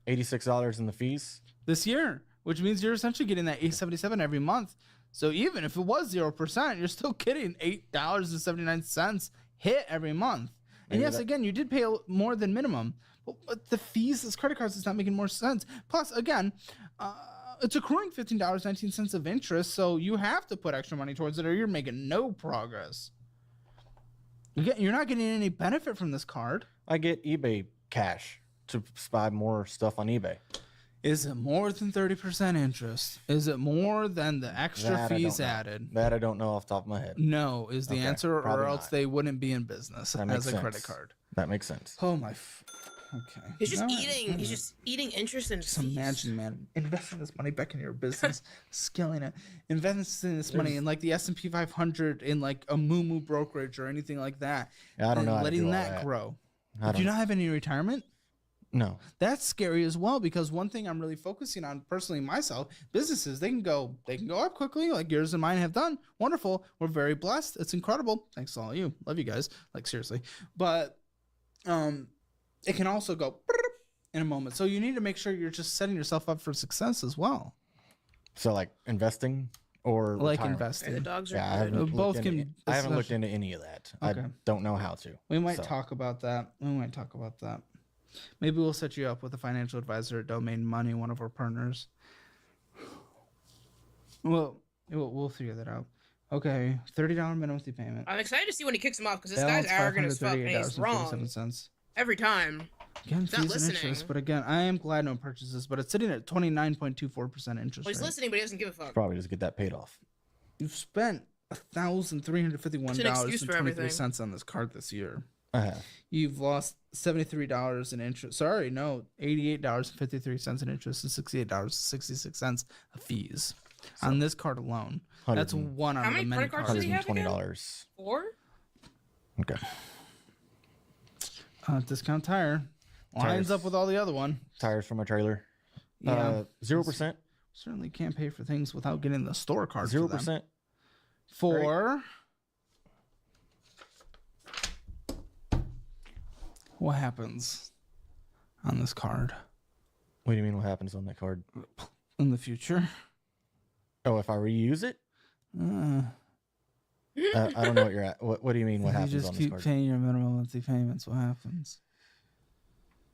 $86 in the fees. This year, which means you're essentially getting that $8.77 every month. So even if it was 0%, you're still getting $8.79 hit every month. And Maybe yes, that- again, you did pay more than minimum, but the fees as credit cards is not making more sense. Plus, again, it's accruing $15.19 of interest, so you have to put extra money towards it, or you're making no progress. You're not getting any benefit from this card. I get eBay cash to buy more stuff on eBay. Is it more than 30% interest? Is it more than the extra That I fees don't know. added? That I don't know off the top of my head. No is the Okay, answer, or probably else not. they wouldn't be in business That as makes a sense. credit card. That makes sense. Oh my. Okay. He's just No, eating. no. He's just eating interest in Just fees. imagine, man, investing this money back in your business, scaling it, investing this money in like the S&P 500, in like a moo brokerage or anything like that. I don't know how to letting do all that grow. I Do you don't. not have any retirement? No. That's scary as well, because one thing I'm really focusing on personally myself, businesses, they can go up quickly, like yours and mine have done. Wonderful. We're very blessed. It's incredible. Thanks to all of you. Love you guys. Like seriously. But it can also go in a moment. So you need to make sure you're just setting yourself up for success as well. So like investing or Like retirement? Hey, the investing. dogs are Yeah, I good. haven't, Both looked into, can- I haven't looked into any of that. Okay. I don't know how to. We might So, talk about that. Maybe we'll set you up with a financial advisor at Domain Money, one of our partners. Well, we'll figure that out. Okay, $30 minimum monthly payment. I'm excited to see when he kicks him off because this Balance guy's arrogant as fuck and he's wrong $538.57. every time. Again, He's not fees and interest, listening. but again, I am glad no purchases, but it's sitting at 29.24% interest Well, he's rate. listening, but he doesn't give a fuck. Probably just get that paid off. You've spent $1,351.23 on this card this year. I have. You've lost $73 in interest. Sorry, no, $88.53 in interest and $68.66 of fees on this card alone. That's one out How of the many many credit cards does cards. he have again? $120. 4? Okay. Discount tire lines Tires. up with all the other one. Tires from a trailer. Yeah, 0%. certainly can't pay for things without getting the store card. 0%. For what happens on this card What do you mean? What happens on that card? in the future? Oh, if I reuse it? Uh, I don't know what you're at. What do you mean? What if you happens just on this keep card? paying your minimum monthly payments, what happens?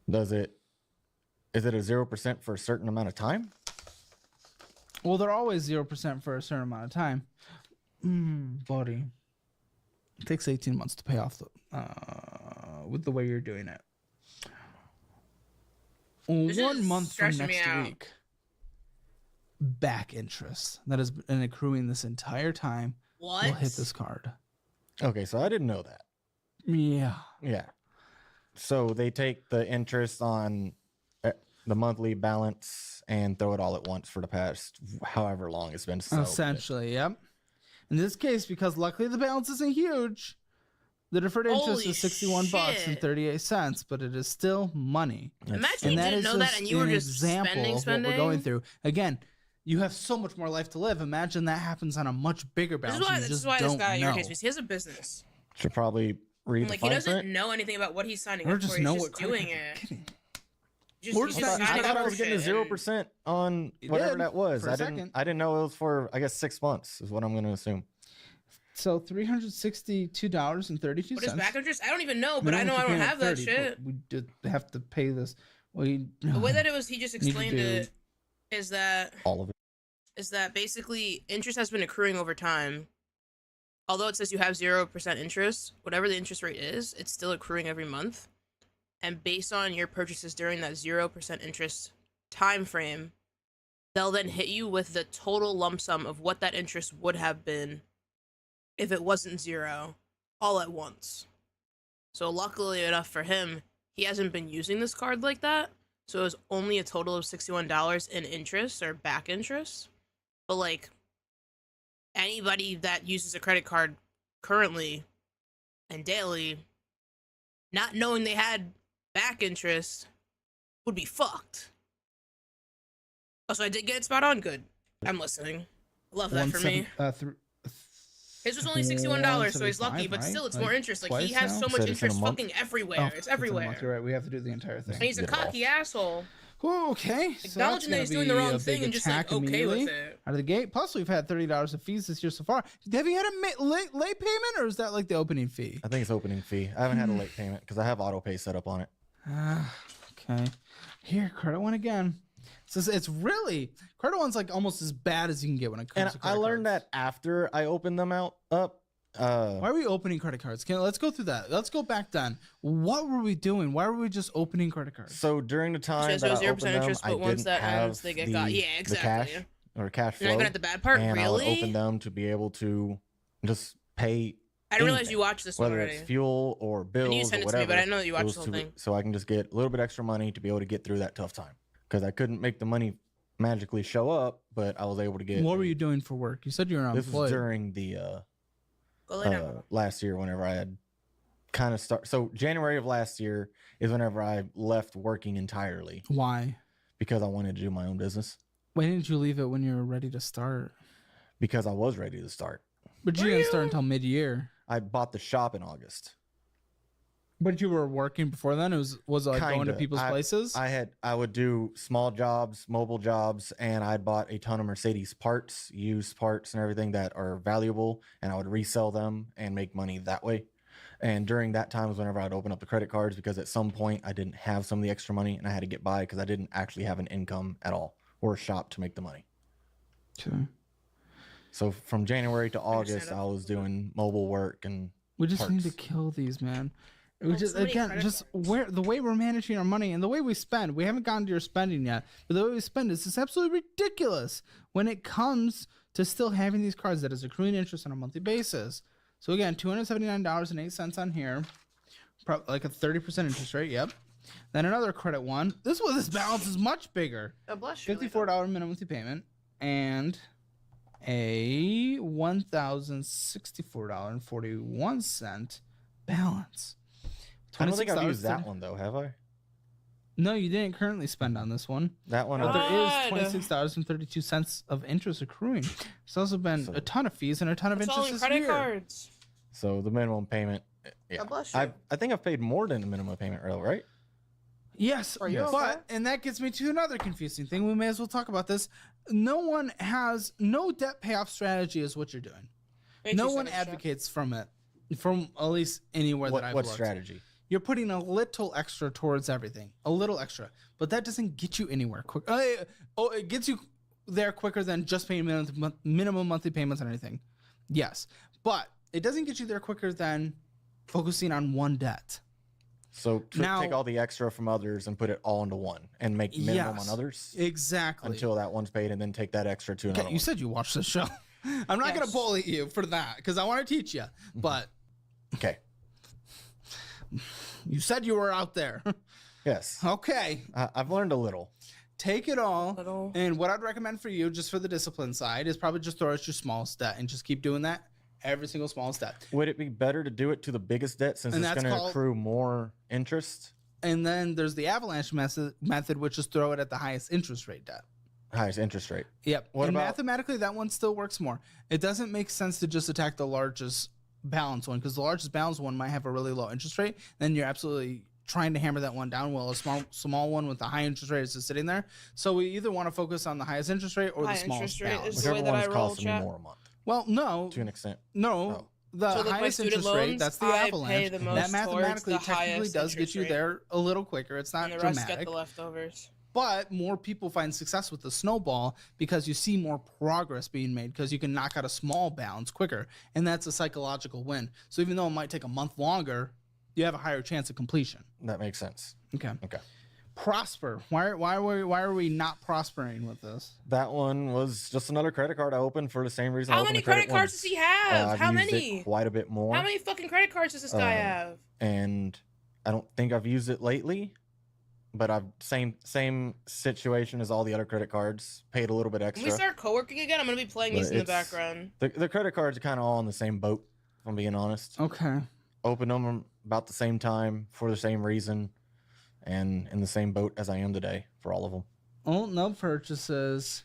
Is it a 0% for a certain amount of time? Well, they're always 0% for a certain amount of time. Buddy. It takes 18 months to pay off with the way you're doing it. This 1 is month from stressing me next out. week. Back interest that has been accruing this entire time What? will hit this card. Okay, so I didn't know that. Yeah. Yeah. So they take the interest on the monthly balance and throw it all at once for the past however long it's been. So Essentially, yep. In this case, because luckily the balance isn't huge, the deferred interest Holy is $61 shit. and 38 cents, but it is still money. Imagine you didn't know that and you were just spending. What we're going through. Again, you have so much more life to live. Imagine that happens on a much bigger This balance. is why this guy irritates me. He has a business. should probably read And, the like, he fine doesn't print. know anything about what he's signing Or up just for. know He's what just doing credit it. card you're getting. We're He's just just I signing thought up I for was getting a shit. 0% on You whatever did that was. for a I second. didn't know it was for, I guess, 6 months is what I'm going to assume. So $362.32. What is back interest? I don't even know, but I know I don't have that shit. We did have to pay this. We, The way that it was, he just Need to explained do- it, is that All of it. basically interest has been accruing over time. Although it says you have 0% interest, whatever the interest rate is, it's still accruing every month. And based on your purchases during that 0% interest time frame, they'll then hit you with the total lump sum of what that interest would have been if it wasn't 0 all at once. So luckily enough for him, he hasn't been using this card like that. So it was only a total of $61 in interest or back interest. But like anybody that uses a credit card currently and daily, not knowing they had back interest would be fucked. Also, I did get it spot on. Good. I'm listening. Love that for me. His was only $61, so he's lucky, but still, it's more interest. Like, he twice has now? so Said much it's in a interest month? fucking everywhere. It's everywhere. You're right. We have to do the entire And thing. he's a Get it all. cocky asshole. Okay. So Acknowledging that he's doing the wrong thing and just like okay with it. Out of the gate. Plus, we've had $30 of fees this year so far. Have you had a late payment, or is that like the opening fee? I think it's opening fee. I haven't had a late payment because I have auto pay set up on it. Okay. Here, credit one again. So it's really credit one's like almost as bad as you can get when it comes And to I credit learned cards. that after I opened them up, Why are we opening credit cards? Let's go through that. Let's go back then. What were we doing? Why were we just opening credit cards? So during the time So that I 0% opened them, interest, I but once didn't that have ends, they get the, got. Yeah, the exactly. cash or cash You're flow. not even at the bad part, and I would really? open them to be able to just pay. I didn't realize anything, you watched this one whether already. it's fuel or bills And you or sent it to whatever. me, but I know that you it watched was the whole thing. so I can just get a little bit extra money to be able to get through that tough time because I couldn't make the money magically show up, but I was able to get. What were you doing for work? You said you were This unemployed. was during the Go lay down. last year whenever I had kind of start. So January of last year is whenever I left working entirely Why? because I wanted to do my own business Why didn't you leave it when you were ready to start? because I was ready to start. But you didn't start until mid-year. I bought the shop in August. But you were working before then. Was it like going to Kinda. people's places? I would do small jobs, mobile jobs, and I'd bought a ton of Mercedes parts, used parts and everything that are valuable, and I would resell them and make money that way. And during that time was whenever I'd open up the credit cards because at some point I didn't have some of the extra money and I had to get by because I didn't actually have an income at all or a shop to make the money. Okay. So from January to August, Understandable. I was doing mobile work and We just need to parts. kill these, man. We Well, just so many again, credit just cards. where the way we're managing our money and the way we spend. We haven't gotten to your spending yet, but the way we spend is just absolutely ridiculous when it comes to still having these cards that is accruing interest on a monthly basis. So again, $279.08 on here, like a 30% interest rate. Yep. Then another credit one. This balance is much bigger. God bless you. $54 minimum monthly payment and a $1,064.41 balance. I don't think I've used $26 that one though, have I? No, you didn't currently spend on this one. That one, But I there think- is $26.32 of interest accruing. There's also been So- a ton of fees and a ton of It's all interest in this credit year. cards. So the minimum payment, yeah. God bless you. I think I've paid more than the minimum payment, right? Yes, Are you Yes. okay? and that gets me to another confusing thing. We may as well talk about this. No debt payoff strategy is what you're doing. Wait, No you one said it's advocates from it, from at least anywhere that I've What looked. strategy? You're putting a little extra towards everything, a little extra, but that doesn't get you anywhere quick. It gets you there quicker than just paying minimum monthly payments on anything. Yes, but it doesn't get you there quicker than focusing on one debt. So Now- take all the extra from others and put it all into one and make minimum Yes, on others Exactly. until that one's paid and then take that extra to another Okay, you one. said you watched the show. I'm not gonna Yes. bully you for that because I want to teach you. But Okay. you said you were out there. Yes. Okay, I've learned a little. take it all. Little. And what I'd recommend for you, just for the discipline side, is probably just throw out your smallest debt and just keep doing that every single smallest debt. Would it be better to do it to the biggest debt since And it's that's going to called- accrue more interest? And then there's the avalanche method, which is throw it at the highest interest rate debt. Highest interest rate. Yep. What and about- mathematically, that one still works more. It doesn't make sense to just attack the largest balance one because the largest balance one might have a really low interest rate. Then you're absolutely trying to hammer that one down. Well, a small one with a high interest rate is just sitting there. So we either want to focus on the highest interest rate or High the interest smallest rate balance. is the way Whichever that one's I roll, costing me chat. more a month Well, no, to an extent. no. Oh. The So, like, my highest student interest rate, loans, that's the I pay avalanche. the That most mathematically towards the technically highest does get interest you rate. there a little quicker. It's not And the rest get dramatic. the leftovers. But more people find success with the snowball because you see more progress being made because you can knock out a small balance quicker. And that's a psychological win. So even though it might take a month longer, you have a higher chance of completion. That makes sense. Okay. Okay. Prosper. Why are we not prospering with this? That one was just another credit card I opened for the same reason I How opened many the credit credit cards ones. does he have? I've How used many? it quite a bit more. How many fucking credit cards does this guy have? And I don't think I've used it lately, but I've same situation as all the other credit cards. Paid a little bit When extra. we start co-working again, I'm gonna be playing But these in the it's- background. The credit cards are kind of all in the same boat, if I'm being honest. Okay. Open them about the same time for the same reason, and in the same boat as I am today for all of them. Oh, no purchases.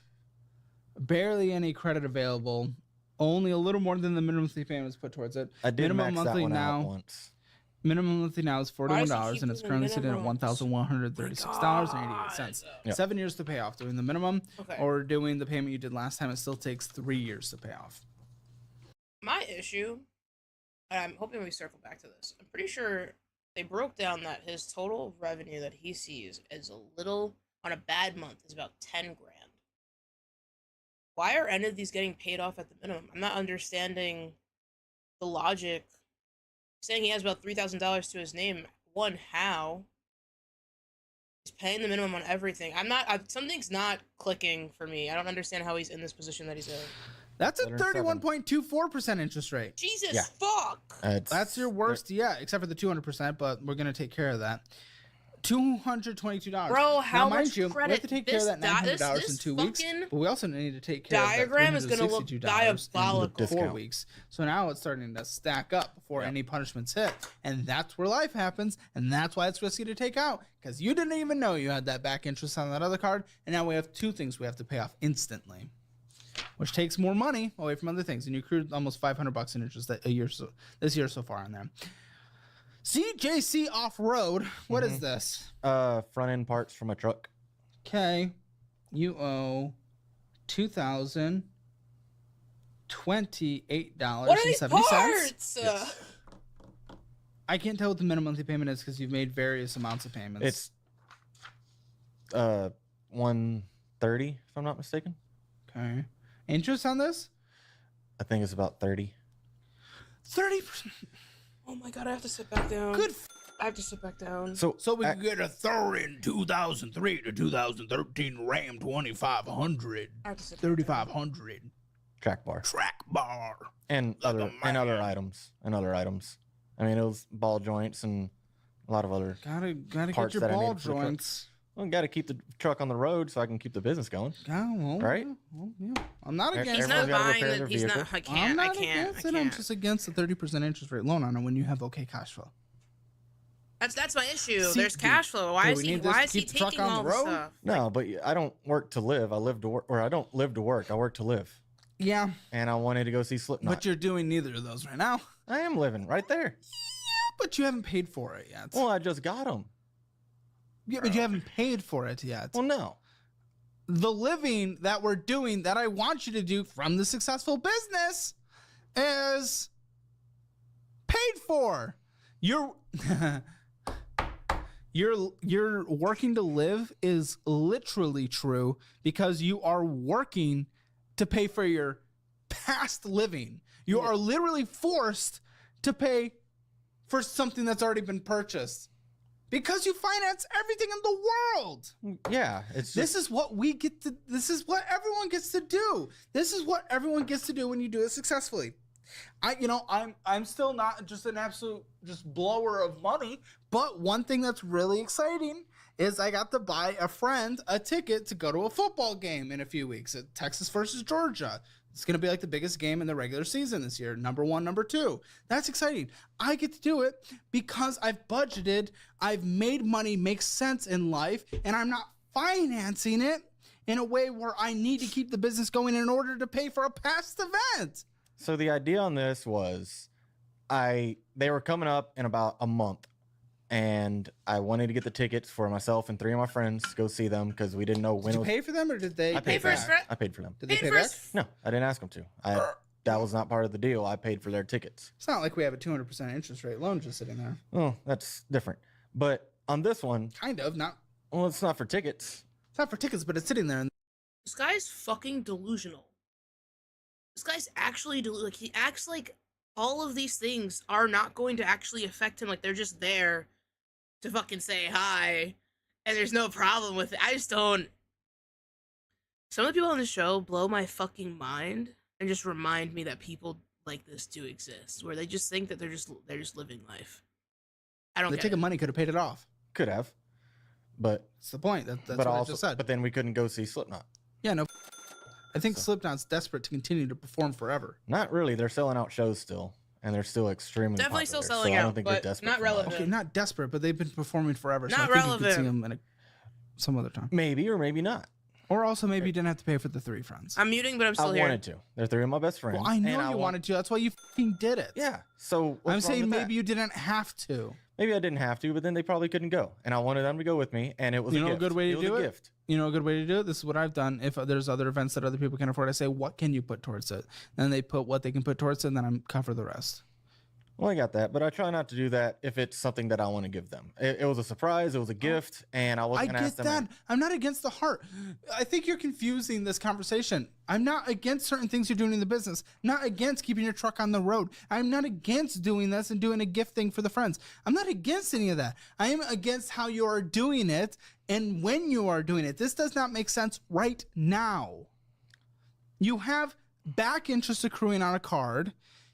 Barely any credit available. Only a little more than the minimum monthly payments put towards it. I did Minimum max that monthly one now. out once. Minimum monthly now is Why does he $41 keep and it's doing currently sitting at minimums? $1,136.88. Yeah. 7 years to pay off doing the minimum Okay. or doing the payment you did last time. It still takes 3 years to pay off. My issue, and I'm hoping we circle back to this. I'm pretty sure they broke down that his total revenue that he sees is a little on a bad month is about 10 grand. Why are any of these getting paid off at the minimum? I'm not understanding the logic. Saying he has about $3,000 to his name. One, how? He's paying the minimum on everything. Something's not clicking for me. I don't understand how he's in this position that he's in. That's a 31.24% interest rate. Jesus fuck! That's your worst yet, except for the 200%, but we're going to take care of that. $222. Bro, how now, mind much you, credit? We have to take care of that $900 in 2 weeks, but we also need to take care of that diagram is going to look diabolical. in 4 weeks. So now it's starting to stack up before any punishments hit, and that's where life happens, and that's why it's risky to take out, because you didn't even know you had that back interest on that other card, and now we have 2 things we have to pay off instantly, which takes more money away from other things, and you accrued almost $500 in interest this year so far on there. CJC Off-Road. What is this? Front end parts from a truck. Okay. You owe $2,028.70. What are these parts? Yes. I can't tell what the minimum monthly payment is because you've made various amounts of payments. It's $130, if I'm not mistaken. Okay. Interest on this? I think it's about 30. 30%. Oh my god, I have to sit back down. Good. I have to sit back down. So we can get a throw-in 2003 to 2013 Ram 2500. I have to sit back 3500 Track bar. And Like other items. I mean, it was ball joints and a lot of other Gotta parts get your that I ball needed for the truck. joints. Well, got to keep the truck on the road so I can keep the business going. Right? Well, yeah. I'm not against He's it. not Everyone's gotta buying repair it. their He's vehicle. not. I I'm can't. not I can't. against it. I'm just against the 30% interest rate loan on it when you have okay cash flow. That's my issue. See, There's cash flow. Why is we he? need this Why to is he keep the truck taking on the all the road? stuff? No, but I don't work to live. I live to work, or I don't live to work. I work to live. Yeah, And I wanted to go see Slipknot. but you're doing neither of those right now. I am living right there. But you haven't paid for it yet. Well, I just got them. Yeah, but you haven't paid for it yet. Well, no. The living that we're doing that I want you to do from the successful business is paid for. You're you're working to live is literally true because you are working to pay for your past living. You are literally forced to pay for something that's already been purchased because you finance everything in the world. Yeah, it's This is what we get to. This is what everyone gets to do. This is what everyone gets to do when you do it successfully. I'm still not just an absolute just blower of money, but one thing that's really exciting is I got to buy a friend a ticket to go to a football game in a few weeks at Texas versus Georgia. It's going to be like the biggest game in the regular season this year. Number 1, number 2. That's exciting. I get to do it because I've budgeted, I've made money make sense in life, and I'm not financing it in a way where I need to keep the business going in order to pay for a past event. So the idea on this was they were coming up in about a month, and I wanted to get the tickets for myself and 3 of my friends to go see them because we didn't know when Did it you was. pay for them or did they I pay paid for his back? friend? I paid for them. Did they Paid pay for back? his- No, I didn't ask them to. That was not part of the deal. I paid for their tickets. It's not like we have a 200% interest rate loan just sitting there. Oh, that's different. But on this one, Kind of. Not. well, it's not for tickets. It's not for tickets, but it's sitting there. And This guy's fucking delusional. This guy's actually like he acts like all of these things are not going to actually affect him. Like they're just there to fucking say hi, and there's no problem with it. I just don't. Some of the people on the show blow my fucking mind and just remind me that people like this do exist, where they just think that they're just living life. I don't the get ticket it. money could have paid it off. Could have, but That's the point. That's but what also, I just said. but then we couldn't go see Slipknot. Yeah, no. I think So- Slipknot's desperate to continue to perform forever. Not really. They're selling out shows still, and they're still extremely Definitely still popular, selling so I out, don't think but they're desperate. not for relevant. much. Okay, not desperate, but they've been performing forever. So Not I think you could see relevant. them in some other time. Maybe or maybe not. Or also maybe you didn't have to pay for the 3 friends. I'm muting, but I'm still I here. wanted to. They're 3 of my best friends. Well, I know and you wanted to. That's why you fucking did it. Yeah. So what's I'm wrong saying with maybe that? you didn't have to. Maybe I didn't have to, but then they probably couldn't go, and I wanted them to go with me, and it was You a know a gift. good way to it was do a it? gift. You know a good way to do it? This is what I've done. If there's other events that other people can afford, I say, what can you put towards it? Then they put what they can put towards it, and then I cover the rest. Well, I got that, but I try not to do that if it's something that I want to give them. It was a surprise, it was a gift, and I I wasn't going to ask get them. that. I'm not against the heart. I think you're confusing this conversation. I'm not against certain things you're doing in the business. Not against keeping your truck on the road. I'm not against doing this and doing a gift thing for the friends. I'm not against any of that. I am against how you are doing it and when you are doing it. This does not make sense right now. You have back interest accruing on a card.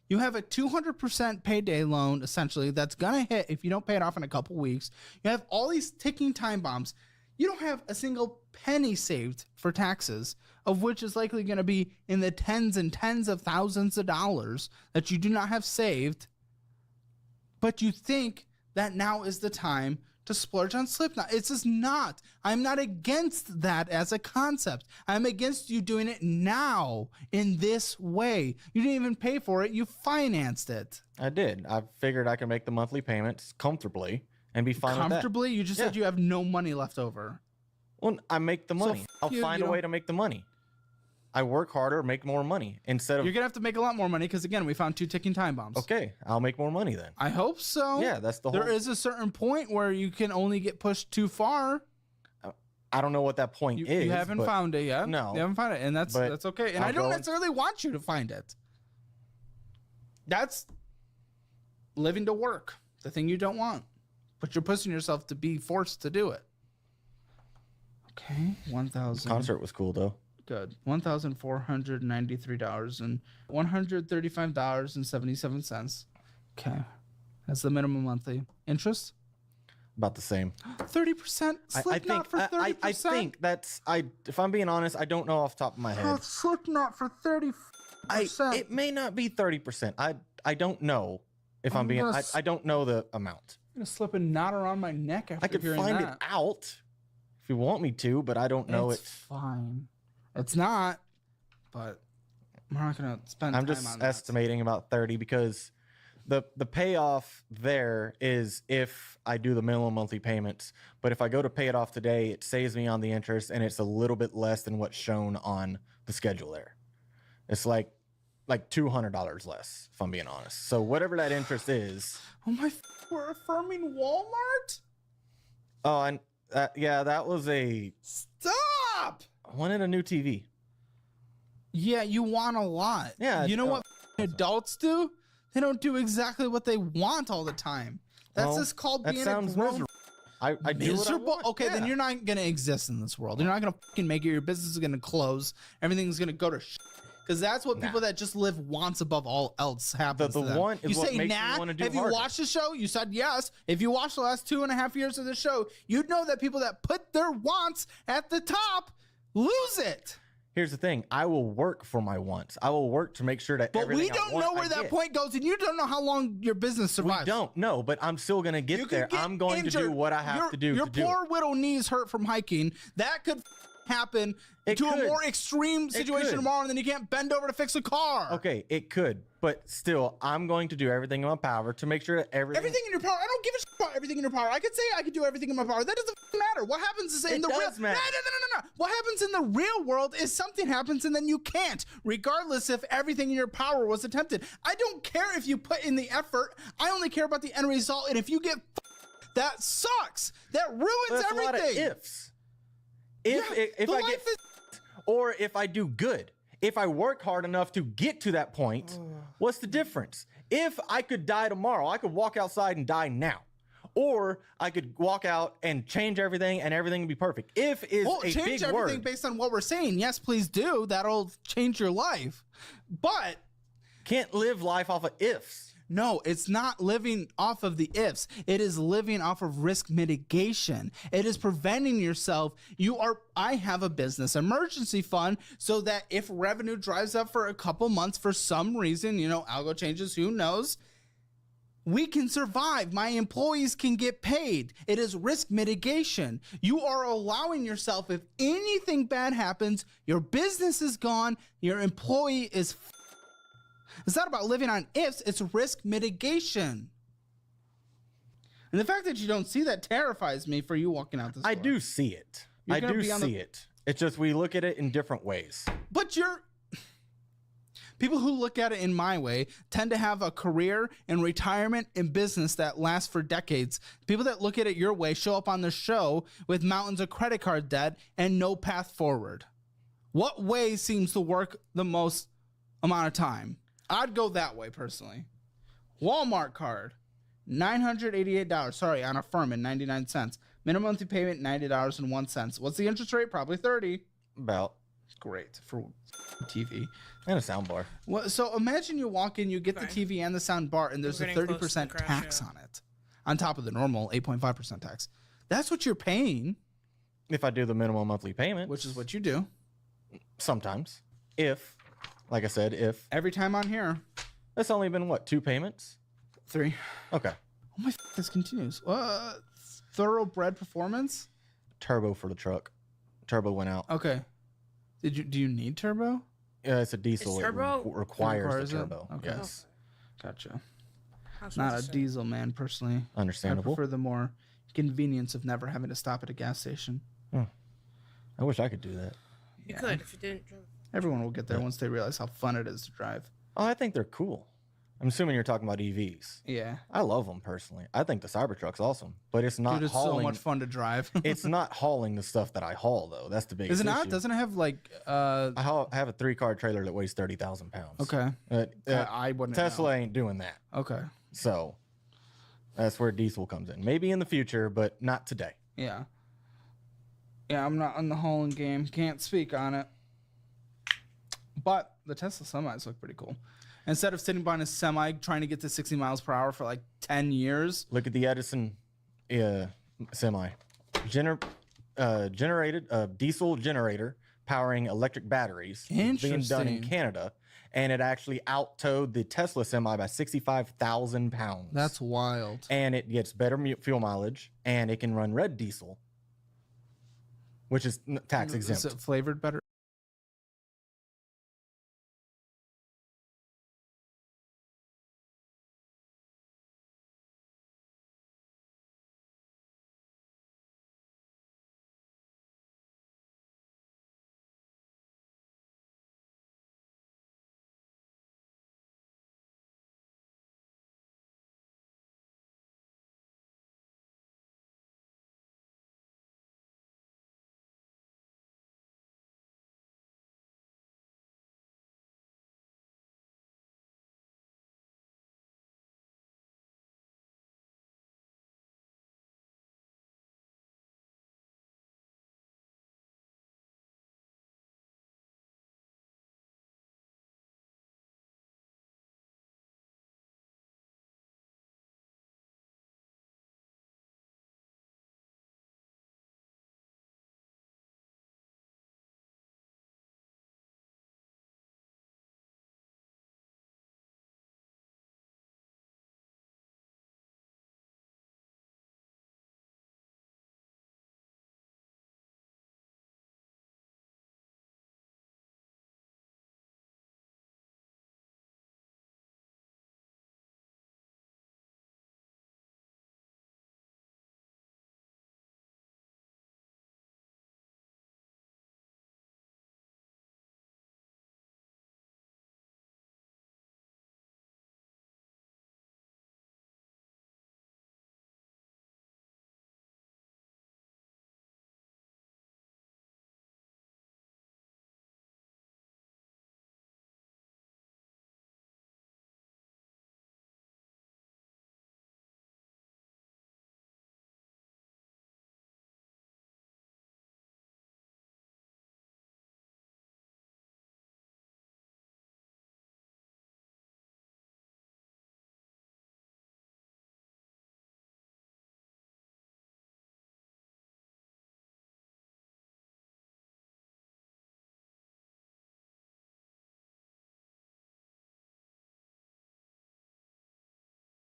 You have a 200% payday loan, essentially, that's going to hit if you don't pay it off in a couple weeks. You have all these ticking time bombs. You don't have a single penny saved for taxes, of which is likely going to be in the tens and tens of thousands of dollars that you do not have saved. But you think that now is the time to splurge on Slipknot. It's just not. I'm not against that as a concept. I'm against you doing it now in this way. You didn't even pay for it. You financed it. I did. I figured I could make the monthly payments comfortably and be fine with that. Comfortably? You just said you have no money left over. Well, I make the money. I'll find a way to make the money. I work harder, make more money instead of. You're going to have to make a lot more money because, again, we found 2 ticking time bombs. Okay, I'll make more money then. I hope so. Yeah, that's the whole. There is a certain point where you can only get pushed too far. I don't know what that point is. You haven't found it yet. No. You haven't found it, and that's okay. And I don't necessarily want you to find it. That's living to work, the thing you don't want. But you're pushing yourself to be forced to do it. Okay, 1,000. Concert was cool though. Good. $1,493 and $135.77. Okay. That's the minimum monthly interest. About the same. 30%. Slipknot for 30%. I think that's. If I'm being honest, I don't know off the top of my head. Slipknot for 30%. It may not be 30%. I don't know. If I'm being, I don't know the amount. I'm gonna slip a knot around my neck after I could hearing find that. it out if you want me to, but I don't know It's fine. It's not, but we're not gonna spend. I'm time just on that. estimating about 30 because the payoff there is if I do the minimum monthly payments. But if I go to pay it off today, it saves me on the interest, and it's a little bit less than what's shown on the schedule there. It's like $200 less, if I'm being honest. So whatever that interest is. Oh my! We're affirming Walmart. Oh, and yeah, that was a. Stop. I wanted a new TV. Yeah, you want a lot. Yeah. You know what adults do? They don't do exactly what they want all the time. That's Well, just called that being sounds a grown. miserable. I do what I Miserable? want. Okay, then Yeah. you're not gonna exist in this world. You're not gonna fucking make it. Your business is gonna close. Everything's gonna go to shit. Because that's what people that just live wants above all else happens The to them. want is you what say makes me nah. wanna do Have you harder. watched the show? You said yes. If you watched the last 2.5 years of the show, you'd know that people that put their wants at the top lose it. Here's the thing. I will work for my wants. I will work to make sure that But everything we don't I want, know I where that get. point goes, and you don't know how long your business survives. We don't know, but I'm still going to You get could there. get I'm going to do injured. what I have to do Your to do poor it. widow knees hurt from hiking. That could happen It to could. a more extreme situation could. tomorrow, and then you can't bend over to fix a car. Okay, it could, but still, I'm going to do everything in my power to make sure that Everything in your power. I don't give a shit about everything in your power. I could say I could do everything in my power. That doesn't matter. What happens is in It the real. does matter. No. What happens in the real world is something happens and then you can't, regardless if everything in your power was attempted. I don't care if you put in the effort. I only care about the end result. And if you get that sucks. That ruins That's everything. a lot of ifs. If the I life get is. or if I do good. If I work hard enough to get to that point, what's the difference? If I could die tomorrow, I could walk outside and die now. Or I could walk out and change everything and everything would be perfect. If is a Change big everything word. based on what we're saying. Yes, please do. That'll change your life. But Can't live life off of ifs. no, it's not living off of the ifs. It is living off of risk mitigation. It is preventing yourself. I have a business emergency fund so that if revenue drives up for a couple months for some reason, algo changes, who knows? We can survive. My employees can get paid. It is risk mitigation. You are allowing yourself, if anything bad happens, your business is gone, your employee is It's not about living on ifs, it's risk mitigation. And the fact that you don't see that terrifies me for you walking out this door. I do see it. You're I gonna do be on see it. It's just we look at it in different ways. But People who look at it in my way tend to have a career in retirement and business that lasts for decades. People that look at it your way show up on the show with mountains of credit card debt and no path forward. What way seems to work the most amount of time? I'd go that way personally. Walmart card, $988. Sorry, on Affirm, 99 cents. Minimum monthly payment, $90.01. What's the interest rate? Probably 30. About. Great for TV. And a sound bar. Well, so imagine you walk in, you get the TV and the sound bar, and there's a 30% tax on it, on top of the normal 8.5% tax. That's what you're paying. If I do the minimum monthly payment. Which is what you do. Sometimes. If, like I said, if. Every time on here. That's only been, what, 2 payments? 3. Okay. Oh my, this continues. Thoroughbred performance? Turbo for the truck. Turbo went out. Okay. Do you need turbo? Yeah, it's a diesel. Is turbo? It requires the it? turbo. Okay. Yes. Gotcha. How's Not a necessary? diesel man, personally. Understandable. I prefer the more convenience of never having to stop at a gas station. I wish I could do that. You could if you didn't drive. Everyone will get there once they realize how fun it is to drive. Oh, I think they're cool. I'm assuming you're talking about EVs. Yeah. I love them personally. I think the Cybertruck's awesome, but it's not Dude, it's hauling. so much fun to drive. It's not hauling the stuff that I haul though. That's the biggest Is it not? issue. Doesn't it have like I have a 3-car trailer that weighs 30,000 pounds. okay. I wouldn't Tesla know. ain't doing that. Okay. So that's where diesel comes in. Maybe in the future, but not today. Yeah. Yeah, I'm not on the hauling game. Can't speak on it. But the Tesla semis look pretty cool. Instead of sitting behind a semi trying to get to 60 miles per hour for like 10 years. Look at the Edison semi. Generated diesel generator powering electric batteries. It's being done in Interesting. Canada. And it actually out-towed the Tesla semi by 65,000 pounds. That's wild. And it gets better fuel mileage, and it can run red diesel, which is tax exempt. Is it flavored better?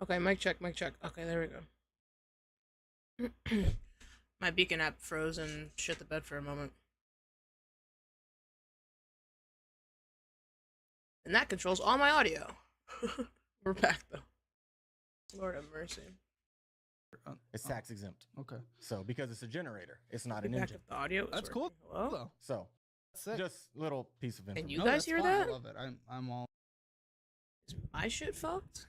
Okay, mic check, mic check. Okay, there we go. My beacon app froze and shit the bed for a moment. And that controls all my audio. We're back though. Lord have mercy. It's tax exempt. Okay. So because it's a generator, it's not Be an back engine. if the audio is That's working. cool. Hello? Though. So That's sick. just little piece of information. you guys that's hear fine. that? I love it. I'm all My shit fucked?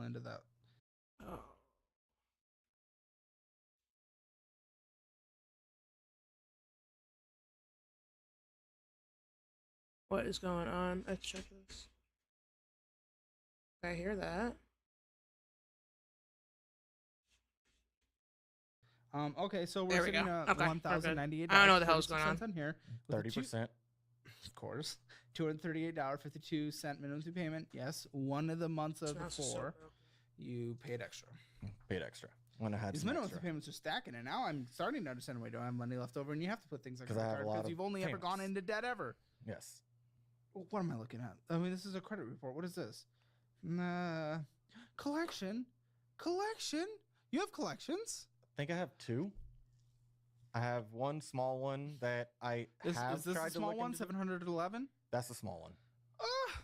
Into that. Oh. What is going on? Let's check this. I hear that. Okay, so we're There we sitting go. at Okay, we're good. $1,098. I don't know what the hell's going on. Here, with a 30%. of course, $238.52 minimum due payment. Yes, one of the months of the Smells so four, broken. you paid extra. Paid extra when I had These some minimum extra. due payments are stacking, and now I'm starting to understand why I don't have money left over, and you have to put things like 'Cause I have a credit lot because of you've only ever gone payments. into debt ever. Yes. What am I looking at? I mean, this is a credit report. What is this? Collection. You have collections. I think I have 2. I have one small one that I have Is this tried the to small look one? into. 711. That's the small one. Ah.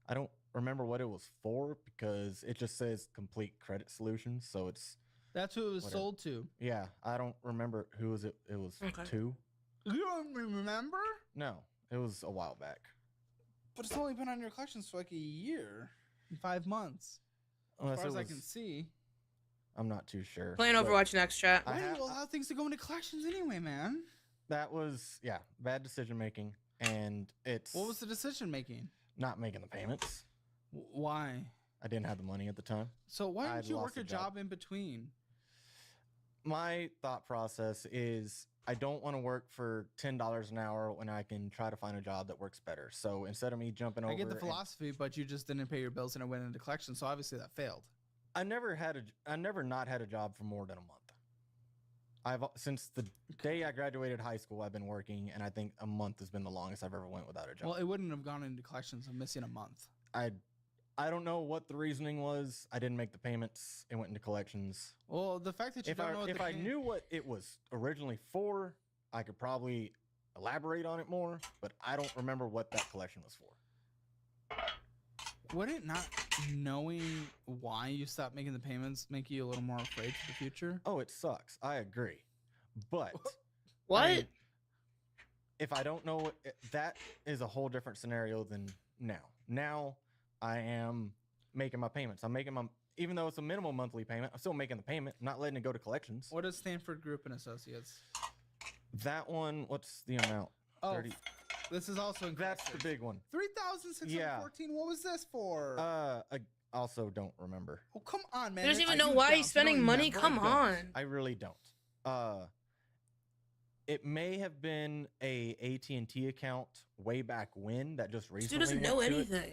I don't remember what it was for because it just says complete credit solutions. So it's That's who it was Whatever. sold to. yeah. I don't remember who was it. It was Okay. 2. You don't remember? No, it was a while back. But it's only been on your collections for like a year, 5 months, as Unless far it as I was, can see. I'm not too sure. Playing but Overwatch next, chat. I Why do have- you allow things to go into collections anyway, man? That was bad decision making, and it's What was the decision making? not making the payments. Why? I didn't have the money at the time. So why I'd didn't you lost work a a job. job in between? My thought process is I don't want to work for $10 an hour when I can try to find a job that works better. So instead of me jumping over, I get the and- philosophy, but you just didn't pay your bills and it went into collections, so obviously that failed. I never not had a job for more than a month. Since the day I graduated high school, I've been working, and I think a month has been the longest I've ever went without a job. Well, it wouldn't have gone into collections of missing a month. I don't know what the reasoning was. I didn't make the payments. It went into collections. Well, the fact that you don't know what If I knew what it was originally for, I could probably elaborate on it more, but I don't remember what that collection was for. Would it not knowing why you stopped making the payments make you a little more afraid for the future? Oh, it sucks. I agree. But What? I mean, if I don't know, that is a whole different scenario than now. Now I am making my payments. I'm making even though it's a minimal monthly payment, I'm still making the payment. I'm not letting it go to collections. What is Stanford Group and Associates? That one, what's the amount? Oh, 30. this is also in That's the collections. big one. 3,614. What was this for? I also don't remember. Oh, come on, man. He doesn't even I know do why counts. he's You spending don't money. remember? Come on. I really don't. It may have been a AT&T account way back when that just This recently dude doesn't went know to it. anything.